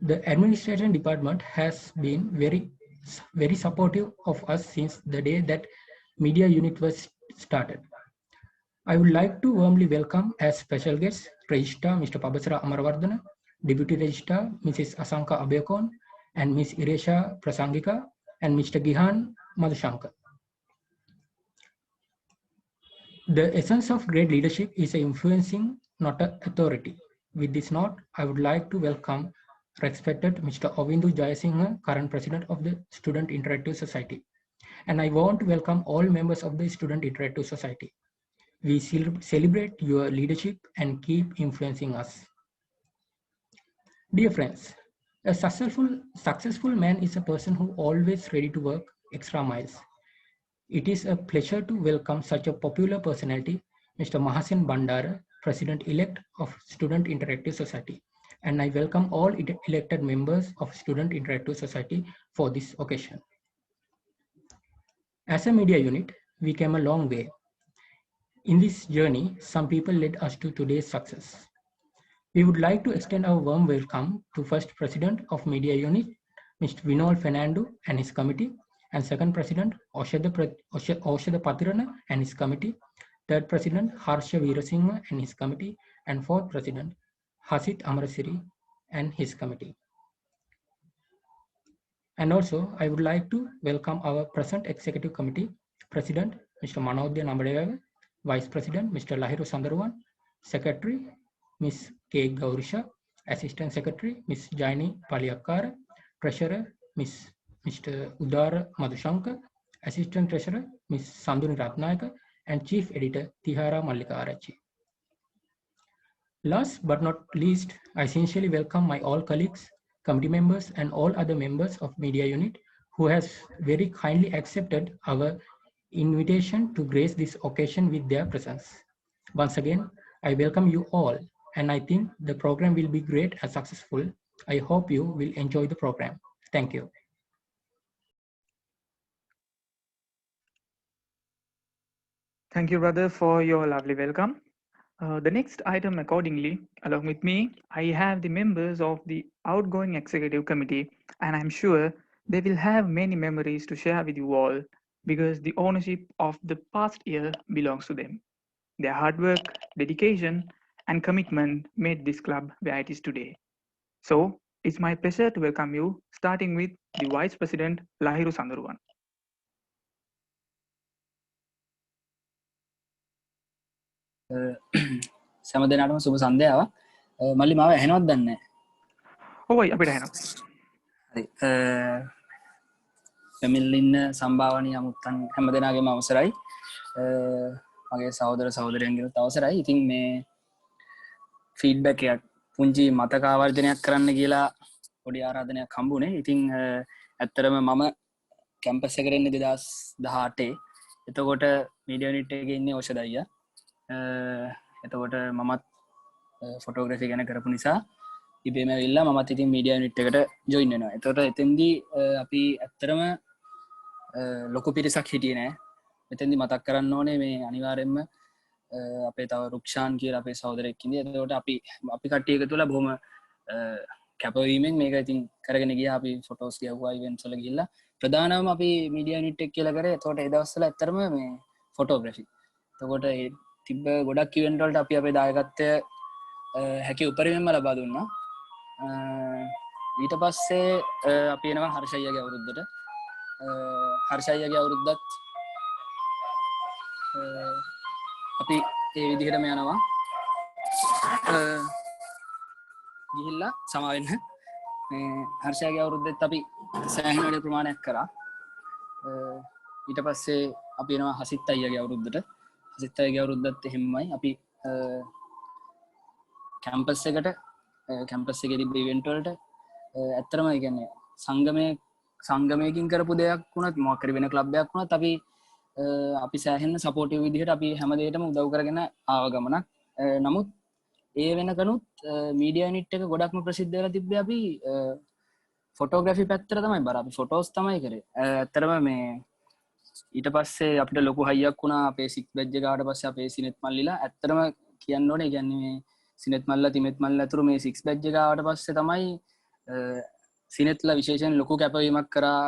The administration department has been very supportive of us since the day that media unit was started. I would like to warmly welcome as special guests Registrar Mr. Pabasara Amaravardhana, Deputy Registrar Mrs. Asanka Abekon, and Ms. Iresha Prasangika, and Mr. Gihan Madhushankar. The essence of great leadership is influencing, not authority. With this note, I would like to welcome respected Mr. Avindu Jayasinghe, current president of the Student Interactive Society. And I want to welcome all members of the Student Interactive Society. We celebrate your leadership and keep influencing us. Dear friends, a successful man is a person who always ready to work extra miles. It is a pleasure to welcome such a popular personality, Mr. Mahasen Bandara, President-elect of Student Interactive Society. And I welcome all elected members of Student Interactive Society for this occasion. As a media unit, we came a long way. In this journey, some people led us to today's success. We would like to extend our warm welcome to First President of Media Unit, Mr. Vinod Fernando and his committee, and Second President Oshada Patirana and his committee, Third President Harsha Veerasinghe and his committee, and Fourth President Hasit Amarasiri and his committee. And also, I would like to welcome our present Executive Committee, President Mr. Manodya Nabadawewa, Vice President Mr. Lahiru Sandarwan, Secretary Ms. K. Gaurisha, Assistant Secretary Ms. Jaini Paliakara, Treasurer Mr. Udara Madhushankar, Assistant Treasurer Ms. Sanduni Ratnayaka, and Chief Editor Tihara Mallika Arachi. Last but not least, I sincerely welcome my all colleagues, committee members, and all other members of Media Unit who has very kindly accepted our invitation to grace this occasion with their presence. Once again, I welcome you all, and I think the program will be great and successful. I hope you will enjoy the program. Thank you. Thank you, brother, for your lovely welcome. The next item accordingly, along with me, I have the members of the outgoing executive committee, and I'm sure they will have many memories to share with you all because the ownership of the past year belongs to them. Their hard work, dedication, and commitment made this club where it is today. So, it's my pleasure to welcome you, starting with the Vice President, Lahiru Sandaruwan. සම දෙනාටම සුබ සන්ධ්‍යාවක්. මල්ලි මාව ඇහෙනවද දන්නේ නැහැ. ඔවයි අපිට ඇහෙනවා. හරි. ෆැමිලි ඉන්න සම්භාවනීය අමුත්තන් හැම දෙනාගේම අවසරයි. මගේ සහෝදර සහෝදරයන්ගෙනුත් අවසරයි. ඉතින් මේ ෆීඩ්බැක් එකක් පුංචි මතක ආවර්ජනයක් කරන්න කියලා පොඩි ආරාධනයක් හම්බුනේ. ඉතින් ඇත්තටම මම කැම්පස් එකට එන්නේ 2018. එතකොට මීඩියා යුනිට් එකේ ඉන්නේ ඕෂද අයියා. එතකොට මමත් ෆොටෝග්‍රෆි ගැන කරපු නිසා ඉබේම ඇවිල්ලා මමත් ඉතින් මීඩියා යුනිට් එකට ජොයින් වෙනවා. එතකොට එතෙන්දී අපි ඇත්තටම ලොකු පිරිසක් හිටියේ නෑ. මෙතෙන්දී මතක් කරන්න ඕනේ මේ අනිවාර්යෙන්ම අපේ තව රුක්ෂාන් කියලා අපේ සහෝදරයෙක් ඉන්නේ. එතකොට අපි කට්ටිය එකතු වෙලා බොහොම කැපවීමෙන් මේක ඉතින් කරගෙන ගියා. අපි ෆොටෝස් ගියුවා ඉවෙන්ට්ස් වල ගිහිල්ලා. ප්‍රධානම අපි මීඩියා යුනිට් එක කියලා කරේ. එතකොට ඒ දවස්වල ඇත්තටම මේ ෆොටෝග්‍රැෆි. එතකොට තිබ්බ ගොඩක් ඉවෙන්ට් වලට අපි අපේ දායකත්වය හැකි උපරිමයෙන්ම ලබා දුන්නා. ඊට පස්සේ අපි එනවා හර්ෂයගේ අවුරුද්දට. හර්ෂයගේ අවුරුද්දත් අපි ඒ විදිහටම යනවා. ගිහිල්ලා සමා වෙන්න. මේ හර්ෂයගේ අවුරුද්දෙත් අපි සෑහෙන වැඩි ප්‍රමාණයක් කරා. ඊට පස්සේ අපි එනවා හසිත් අයියාගේ අවුරුද්දට. හසිත් අයියාගේ අවුරුද්දත් එහෙමමයි. අපි කැම්පස් එකට කැම්පස් එකේ තිබ්බ ඉවෙන්ට් වලට ඇත්තටම ඒ කියන්නේ සංගමයකින් කරපු දෙයක් වුණත් මොකක් හරි වෙන ක්ලබ් එකක් වුණත් අපි සෑහෙන සපෝටිව් විදිහට අපි හැම දෙයකටම උදව් කරගෙන ආව ගමනක්. නමුත් ඒ වෙනකනුත් මීඩියා යුනිට් එක ගොඩක්ම ප්‍රසිද්ධ වෙලා තිබ්බේ අපි ෆොටෝග්‍රැෆි පැත්තට තමයි බර. අපි ෆොටෝස් තමයි කරේ. ඇත්තටම මේ ඊට පස්සේ අපිට ලොකු හයියක් වුණා අපේ සික් බැජ් එක ආවට පස්සේ අපේ සිනෙත් මල්ලිලා. ඇත්තටම කියන්න ඕනේ කියන්නේ මේ සිනෙත් මල්ලා තිමෙත් මල්ලා අතුරු මේ සික්ස් බැජ් එක ආවට පස්සේ තමයි සිනෙත්ලා විශේෂයෙන් ලොකු කැපවීමක් කරා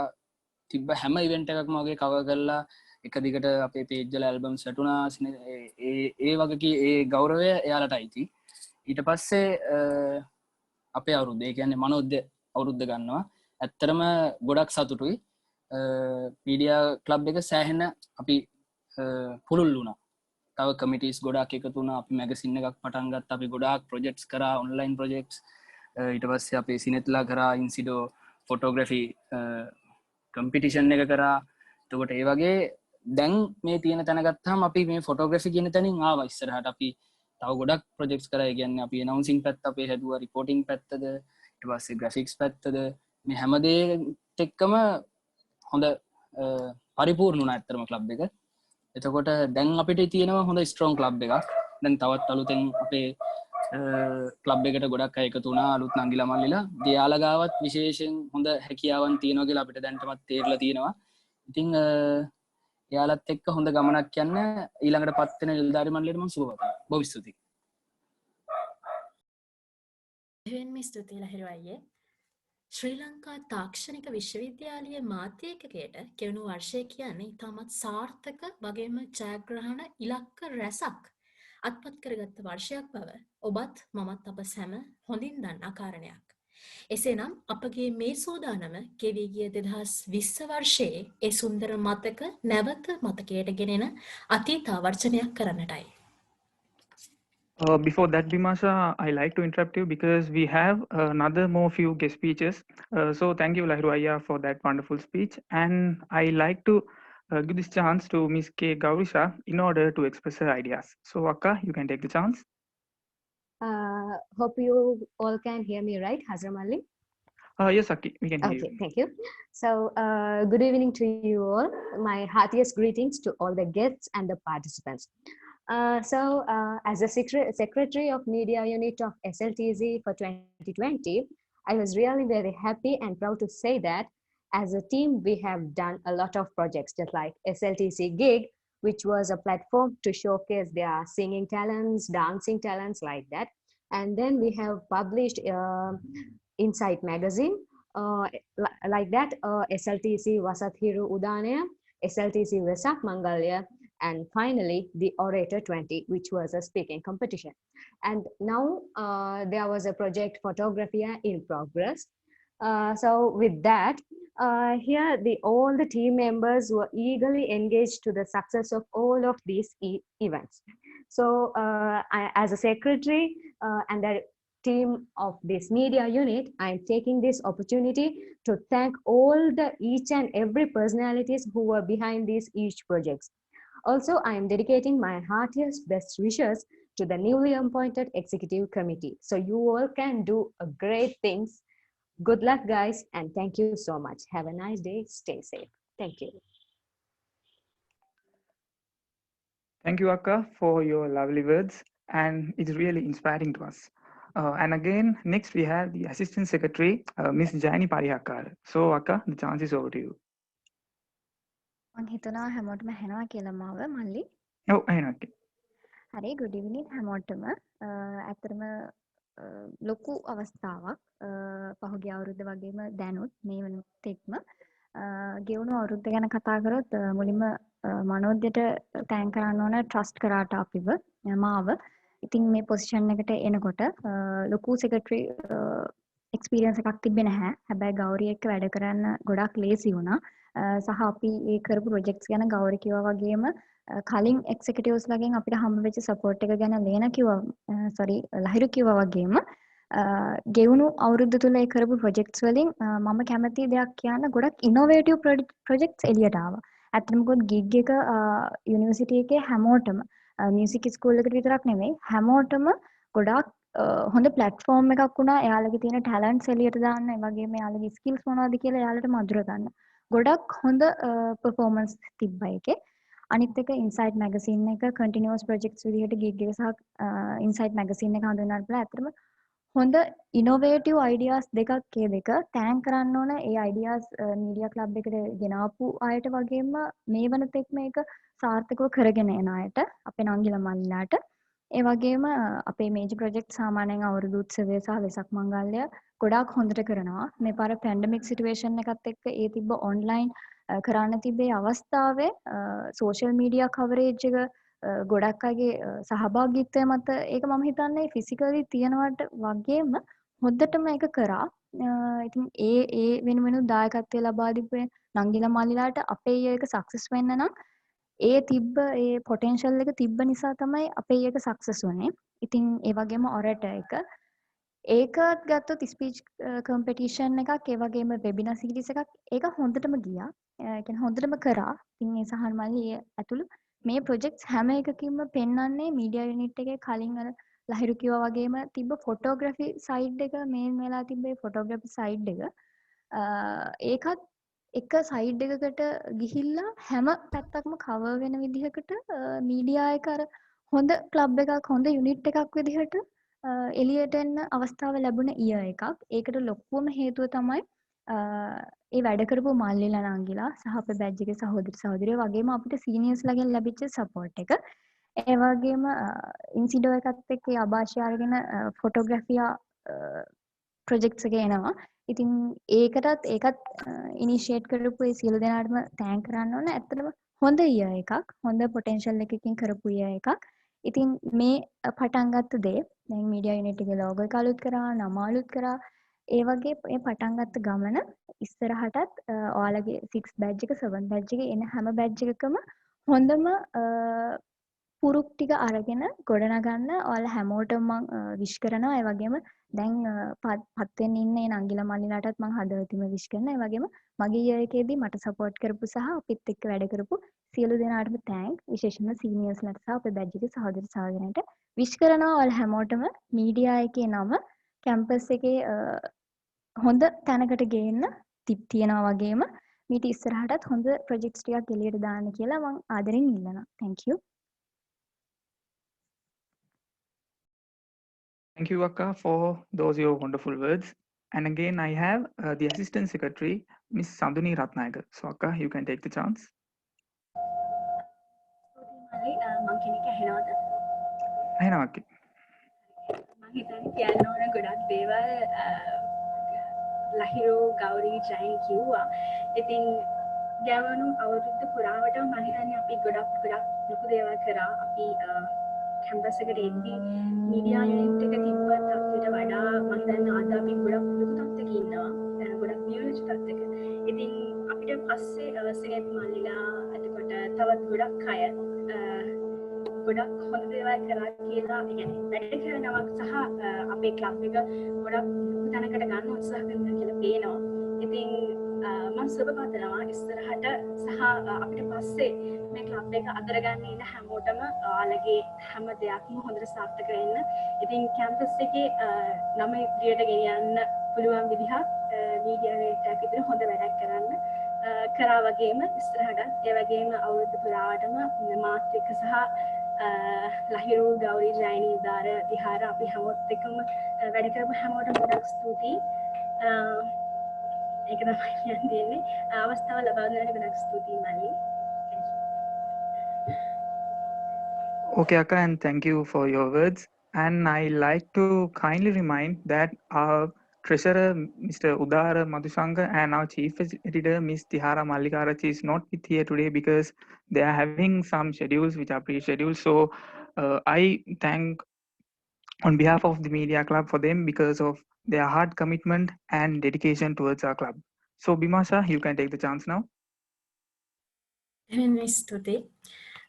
තිබ්බ හැම ඉවෙන්ට් එකක්ම වගේ කවර් කරලා එක දිගට අපේ පේජ් වල ඇල්බම්ස් වැටුණා. ඒ වගේ ඒ ගෞරවය එයාලට අයිති. ඊට පස්සේ අපේ අවුරුද්ද, ඒ කියන්නේ මනෝද්‍ය අවුරුද්ද ගන්නවා. ඇත්තටම ගොඩක් සතුටුයි. මීඩියා ක්ලබ් එක සෑහෙන අපි පුළුල් වුණා. තව කමිටිස් ගොඩක් එකතු වුණා. අපි මැගසින් එකක් පටන් ගත්තා. අපි ගොඩාක් ප්‍රොජෙක්ට්ස් කරා, ඔන්ලයින් ප්‍රොජෙක්ට්ස්. ඊට පස්සේ අපේ සිනෙත්ලා කරා ඉන්සිඩෝ ෆොටෝග්‍රැෆි කම්පිටිෂන් එක කරා. එතකොට ඒ වගේ දැන් මේ තියෙන තැන ගත්තාම අපි මේ ෆොටෝග්‍රැෆි කියන තැනින් ආවා ඉස්සරහට. අපි තව ගොඩක් ප්‍රොජෙක්ට්ස් කරා. ඒ කියන්නේ අපි ඇනවුන්සින් පැත්ත අපේ හැදුවා, රිපෝටින් පැත්තද, ඊට පස්සේ ග්‍රැෆික්ස් පැත්තද, මේ හැම දේත් එක්කම හොඳ පරිපූර්ණ වුණා ඇත්තටම ක්ලබ් එක. එතකොට දැන් අපිට තියෙනවා හොඳ ස්ට්‍රෝං ක්ලබ් එකක්. දැන් තවත් අලුතෙන් අපේ ක්ලබ් එකට ගොඩක් අය එකතු වුණා, අලුත් නංගිලා මල්ලිලා. එයාලා ගාවත් විශේෂයෙන් හොඳ හැකියාවන් තියෙනවා කියලා අපිට දැනටමත් තේරලා තියෙනවා. ඉතින් එයාලත් එක්ක හොඳ ගමනක් යන්න ඊළඟට පත් වෙන නිලධාරි මණ්ඩලයට මම සුබ පතනවා. බොහොම ස්තුතියි. දෙවෙනි ස්තුතියි ලහිරු අයියේ. ශ්‍රී ලංකා තාක්ෂණික විශ්වවිද්‍යාලයේ මාධ්‍ය ඒකකයට ගෙවුණු වර්ෂය කියන්නේ ඉතාමත් සාර්ථක වගේම ජයග්‍රහණ ඉලක්ක රැසක් අත්පත් කරගත්ත වර්ෂයක් බව ඔබත් මමත් අප සැම හොඳින් දන්නා කාරණයක්. එසේනම් අපගේ මේ සූදානම ගෙවී ගිය 2020 වර්ෂයේ ඒ සුන්දර මතක නැවත මතකයට ගෙනෙන අතීත ආවර්ජනයක් කරන්නටයි. Before that, Bimasha, I like to interrupt you because we have another more few guest speeches. So thank you, Lahiru Ayya, for that wonderful speech. And I like to give this chance to Ms. K. Gaurisha in order to express her ideas. So Akka, you can take the chance. Hope you all can hear me right, Hazramalli? Yes, Aki, we can hear you. Okay, thank you. So, good evening to you all. My heartiest greetings to all the guests and the participants. As a secretary of media unit of SLTC for 2020, I was really very happy and proud to say that as a team, we have done a lot of projects, just like SLTC Gig, which was a platform to showcase their singing talents, dancing talents, like that. And then we have published Insight magazine, like that, SLTC Wasathiru Udanaya, SLTC Vesak Mangalya, and finally the Orator 20, which was a speaking competition. And now there was a project Photographia in progress. So with that, here all the team members were eagerly engaged to the success of all of these events. So as a secretary and the team of this media unit, I am taking this opportunity to thank all the each and every personalities who were behind these each projects. Also, I am dedicating my heartiest best wishes to the newly appointed executive committee. So you all can do great things. Good luck, guys, and thank you so much. Have a nice day. Stay safe. Thank you. Thank you, Akka, for your lovely words, and it's really inspiring to us. And again, next we have the Assistant Secretary, Ms. Jani Parihakar. So, Akka, the chance is over to you. මං හිතනවා හැමෝටම ඇහෙනවා කියලා මාව මල්ලි. ඔව් ඇහෙනවා. හරි, good evening හැමෝටම. ඇත්තටම ලොකු අවස්ථාවක් පහුගිය අවුරුද්ද වගේම දැනුත් මේ වන තෙක්ම ගෙවුණු අවුරුද්ද ගැන කතා කරොත් මුලින්ම මනෝද්‍යට තෑන්ක් කරන්න ඕන ට්‍රස්ට් කරාට අපිව මාව. ඉතින් මේ පොසිෂන් එකට එනකොට ලොකු සෙක්‍රටරි එක්ස්පීරියන්ස් එකක් තිබ්බේ නැහැ. හැබැයි ගෞරී එක්ක වැඩ කරන්න ගොඩක් ලේසි වුණා. සහ අපි ඒ කරපු ප්‍රොජෙක්ට්ස් ගැන ගෞරී කිව්වා වගේම කලින් එක්සිකියුටිව්ස් ලගෙන් අපිට හම්බ වෙච්ච සපෝට් එක ගැන ලහිරු කිව්වා වගේම ගෙවුණු අවුරුද්ද තුල ඒ කරපු ප්‍රොජෙක්ට්ස් වලින් මම කැමති දෙයක් කියන්න ගොඩක් ඉනෝවේටිව් ප්‍රොජෙක්ට්ස් එළියට ආවා. ඇත්තටම කොහොත් ගිග් එක යුනිවර්සිටි එකේ හැමෝටම මියුසික් ස්කූල් එකට විතරක් නෙමෙයි හැමෝටම ගොඩක් හොඳ ප්ලැට්ෆෝම් එකක් වුණා. එයාලගේ තියෙන ටැලන්ට්ස් එළියට දාන්න, ඒ වගේම එයාලගේ ස්කිල්ස් මොනවද කියලා එයාලට මధుර ගන්න. ගොඩක් හොඳ පර්ෆෝමන්ස් තිබ්බා ඒකේ. අනිත් එක ඉන්සයිට් මැගසින් එක කන්ටිනියුස් ප්‍රොජෙක්ට්ස් විදිහට ගිග් එක සහ ඉන්සයිට් මැගසින් එක හඳුන්වන්න පුළුවන්. ඇත්තටම හොඳ ඉනෝවේටිව් අයිඩියාස් දෙකක් ඒ දෙක තෑන්ක් කරන්න ඕන. ඒ අයිඩියාස් මීඩියා ක්ලබ් එකට ගෙනාපු අයට වගේම මේ වන තෙක් මේක සාර්ථකව කරගෙන යන අයට අපේ නංගිලා මල්ලාට ඒ වගේම අපේ මේජර් ප්‍රොජෙක්ට් සාමාන්‍යයෙන් අවුරුදු උත්සවය සහ වෙසක් මංගල්‍ය ගොඩාක් හොඳට කරනවා. මේ පාර පැන්ඩමික් සිටුේෂන් එකත් එක්ක ඒ තිබ්බ ඔන්ලයින් කරන්න තිබේ අවස්ථාවේ සෝෂල් මීඩියා කවරේජ් එක ගොඩක් අයගේ සහභාගීත්වය මත ඒක මම හිතන්නේ ෆිසිකලි තියෙනවට වගේම හොඳටම ඒක කරා. ඉතින් ඒ වෙනුවෙනුත් දායකත්වය ලබා දීපේ නංගිලා මල්ලිලාට අපේ ඒක සක්සස් වෙන්න නම් ඒ තිබ්බ ඒ පොටෙන්ෂල් එක තිබ්බ නිසා තමයි අපේ ඒක සක්සස් වුනේ. ඉතින් ඒ වගේම ඔරේටර් එක ඒකත් ගත්තොත් ස්පීච් කම්පිටිෂන් එකක් ඒ වගේම වෙබිනාර් සීරීස් එකක් ඒක හොඳටම ගියා. ඒ කියන්නේ හොඳටම කරා. ඉතින් ඒ සහන් මල්ලි ඒ ඇතුළු මේ ප්‍රොජෙක්ට්ස් හැම එකකින්ම පෙන්වන්නේ මීඩියා යුනිට් එකේ කලින් අර ලහිරු කිව්වා වගේම තිබ්බ ෆොටෝග්‍රැෆි සයිඩ් එක මේන් වෙලා තිබ්බේ ෆොටෝග්‍රැෆි සයිඩ් එක. ඒකත් එක සයිඩ් එකකට ගිහිල්ලා හැම පැත්තක්ම කවර් වෙන විදිහකට මීඩියා එක අර හොඳ ක්ලබ් එකක් හොඳ යුනිට් එකක් විදිහට එළියට එන්න අවස්ථාව ලැබුණ ඊයර් එකක්. ඒකට ලොකුම හේතුව තමයි ඒ වැඩ කරපු මල්ලිලා නංගිලා සහ අපේ බැච් එකේ සහෝදර සහෝදරියෝ වගේම අපිට සීනියර්ස්ලාගෙන් ලැබිච්ච සපෝට් එක. ඒ වගේම ඉන්සිඩෝ එකත් එක්ක ඒ අභාෂ්‍ය අරගෙන ෆොටෝග්‍රැෆියා ප්‍රොජෙක්ට්ස් එක එනවා. ඉතින් ඒකත් ඉනිෂියේට් කරපු ඒ සියලු දෙනාටම තෑන්ක් කරන්න ඕන. ඇත්තටම හොඳ ඊයර් එකක්. හොඳ පොටෙන්ෂල් එකකින් කරපු ඊයර් එකක්. ඉතින් මේ පටන් ගත්ත දේ දැන් මීඩියා යුනිට් එකේ ලෝගෝ එක අලුත් කරා, නම අලුත් කරා. ඒ වගේ මේ පටන් ගත්ත ගමන ඉස්සරහටත් ඔයාලගේ 6 බැච් එක 7 බැච් එකේ එන හැම බැච් එකකම හොඳම පුරුක් ටික අරගෙන ගොඩනගන්න ඔයාලා හැමෝටම මම විශ් කරනවා. ඒ වගේම දැන් පත් වෙන්න ඉන්න ඒ නංගිලා මල්ලිලාටත් මම හදවතින්ම විශ් කරනවා. ඒ වගේම මගේ ඊයර් එකේදී මට සපෝට් කරපු සහ අපිත් එක්ක වැඩ කරපු සියලු දෙනාටම තෑන්ක්. විශේෂයෙන්ම සීනියර්ස්ලාට සහ අපේ බැච් එකේ සහෝදර සහෝදරයන්ට විශ් කරනවා. ඔයාලා හැමෝටම මීඩියා එකේ නම කැම්පස් එකේ හොඳ තැනකට ගේන්න තියනවා වගේම මීට ඉස්සරහටත් හොඳ ප්‍රොජෙක්ට්ස් ටිකක් එළියට දාන්න කියලා මම ආදරෙන් ඉල්ලනවා. thank you. Thank you, Akka, for those your wonderful words. And again, I have the Assistant Secretary, Miss Sanduni Ratnayaka. So, Akka, you can take the chance. මං කෙනෙක් ඇහෙනවද? ඇහෙනවා අක්කේ. මං හිතන්නේ කියන්න ඕන ගොඩක් දේවල් ලහිරු ගෞරී ජයින් කිව්වා. ඉතින් ගැවුණු අවුරුද්ද පුරාවටම මං හිතන්නේ අපි ගොඩක් ලොකු දේවල් කරා. අපි කැම්පස් එකට එද්දී මීඩියා යුනිට් එක තිබ්බ තත්ත්වයට වඩා මං හිතන්නේ අද අපි ගොඩක් ලොකු තත්ත්වයක ඉන්නවා. ගොඩක් නියෝජිත තත්ත්වයක. ඉතින් අපිට පස්සේ සෙනෙත් මල්ලිලා එතකොට තවත් ගොඩක් අය ගොඩක් හොඳ දේවල් කරා කියලා කියන්නේ වැඩ කරනවා සහ අපේ ක්ලබ් එක ගොඩක් තැනකට ගන්න උත්සාහ කරනවා කියලා පේනවා. ඉතින් මම සුබ පතනවා ඉස්සරහට සහ අපිට පස්සේ මේ ක්ලබ් එක අදරගන්න ඉන්න හැමෝටම ඔයාලගේ හැම දෙයක්ම හොඳට සාර්ථක වෙන්න. ඉතින් කැම්පස් එකේ නම ඉදිරියට ගෙනියන්න පුළුවන් විදිහක් මීඩියා යුනිට් එකක් විදිහට හොඳ වැඩක් කරන්න කරා වගේම ඉස්සරහට ඒ වගේම අවුරුදු පුරාවටම මාත් එක්ක සහ ලහිරු ගෞරී ජයනී උදාර විහාර අපි හැමෝත් එක්කම වැඩ කරපු හැමෝටම ගොඩක් ස්තුතියි. ඒක තමයි කියන්න තියෙන්නේ. අවස්ථාව ලබා දුන්නාට ගොඩක් ස්තුතියි මල්ලි. Okay, Akka, and thank you for your words. And I like to kindly remind that our treasurer, Mr. Udara Madhusanga, and our chief editor, Ms. Tihara Mallikarachi, is not with here today because they are having some schedules which are pre-scheduled. So I thank on behalf of the media club for them because of their hard commitment and dedication towards our club. So Bimasha, you can take the chance now. ස්තුතියි.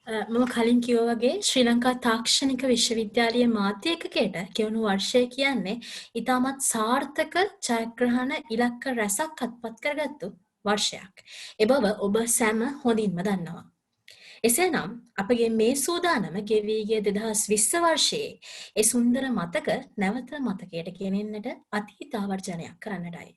මම කලින් කිව්වා වගේ ශ්‍රී ලංකා තාක්ෂණික විශ්වවිද්‍යාලයේ මාධ්‍ය ඒකකයට කියවුණු වර්ෂය කියන්නේ ඉතාමත් සාර්ථක ජයග්‍රහණ ඉලක්ක රැසක් අත්පත් කරගත්තු වර්ෂයක්. ඒ බව ඔබ සැම හොඳින්ම දන්නවා. එසේනම් අපගේ මේ සූදානම ගෙවී ගිය 2020 වර්ෂයේ ඒ සුන්දර මතක නැවත මතකයට ගෙනෙන්නට අතීතාවර්ජනයක් කරන්නටයි.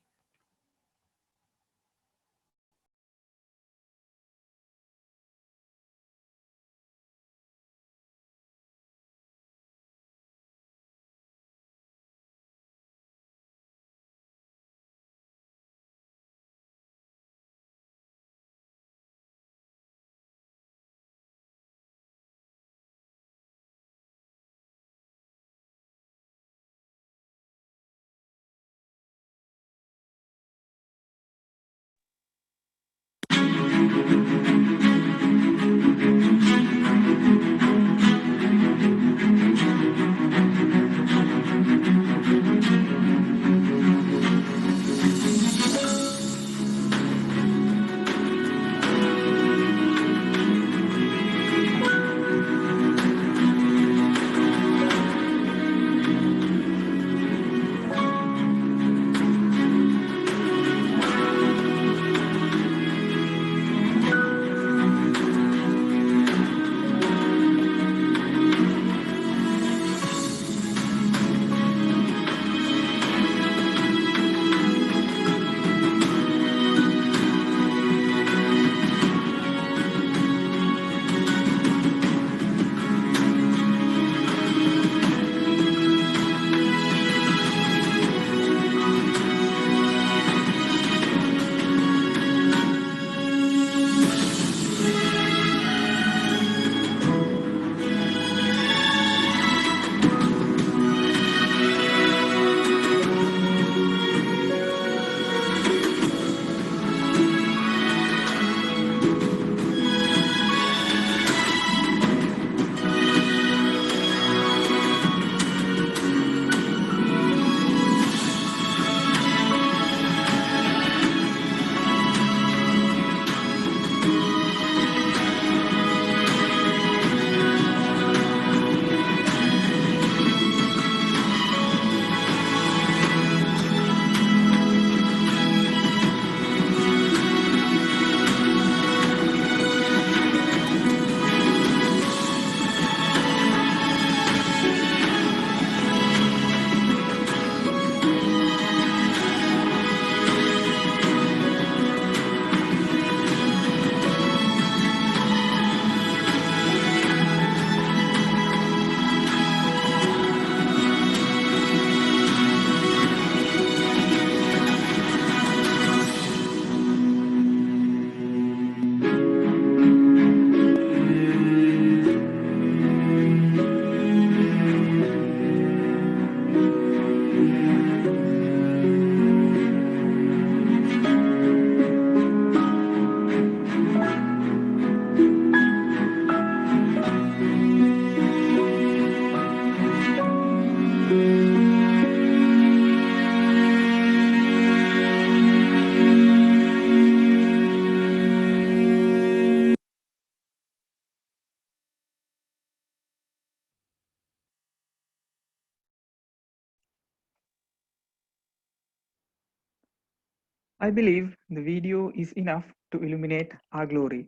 I believe the video is enough to illuminate our glory.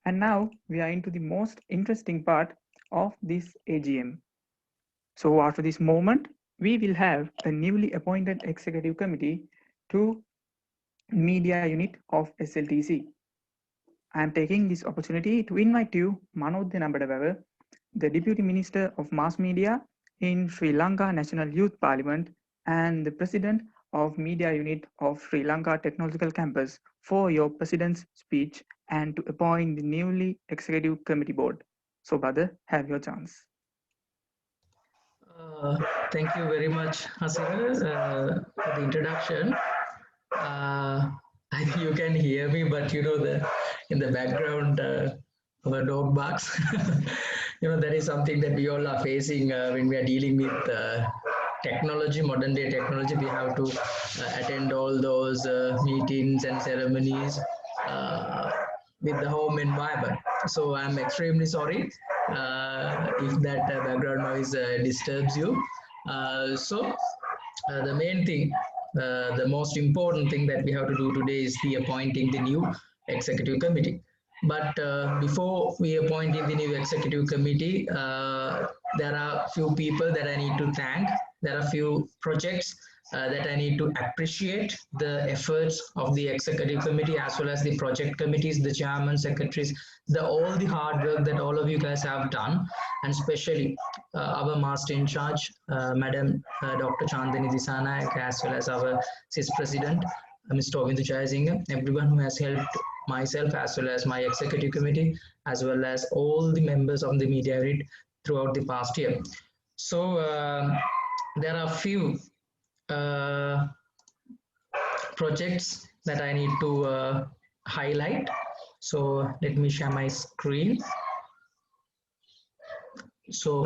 And now we are into the most interesting part of this AGM. So after this moment, we will have the newly appointed executive committee to media unit of SLTC. I am taking this opportunity to invite you, Manodya Nabadawewa, the Deputy Minister of Mass Media in Sri Lanka National Youth Parliament and the President of Media Unit of Sri Lanka Technological Campus, for your President's speech and to appoint the newly Executive Committee Board. So, brother, have your chance. Thank you very much, Hasira, for the introduction. I think you can hear me, but in the background, our dog barks. That is something that we all are facing when we are dealing with technology, modern day technology. We have to attend all those meetings and ceremonies with the home environment. So I'm extremely sorry if that background noise disturbs you. The main thing, the most important thing that we have to do today is the appointing the new executive committee. But before we appointing the new executive committee, there are few people that I need to thank. There are few projects that I need to appreciate the efforts of the executive committee as well as the project committees, the chairman, secretaries, all the hard work that all of you guys have done, and especially our master in charge, Madam Dr. Chandani Disanayak, as well as our CIS President, Mr. Ovindu Jayasinghe, everyone who has helped myself as well as my executive committee, as well as all the members of the media unit throughout the past year. So there are few projects that I need to highlight. So let me share my screen. So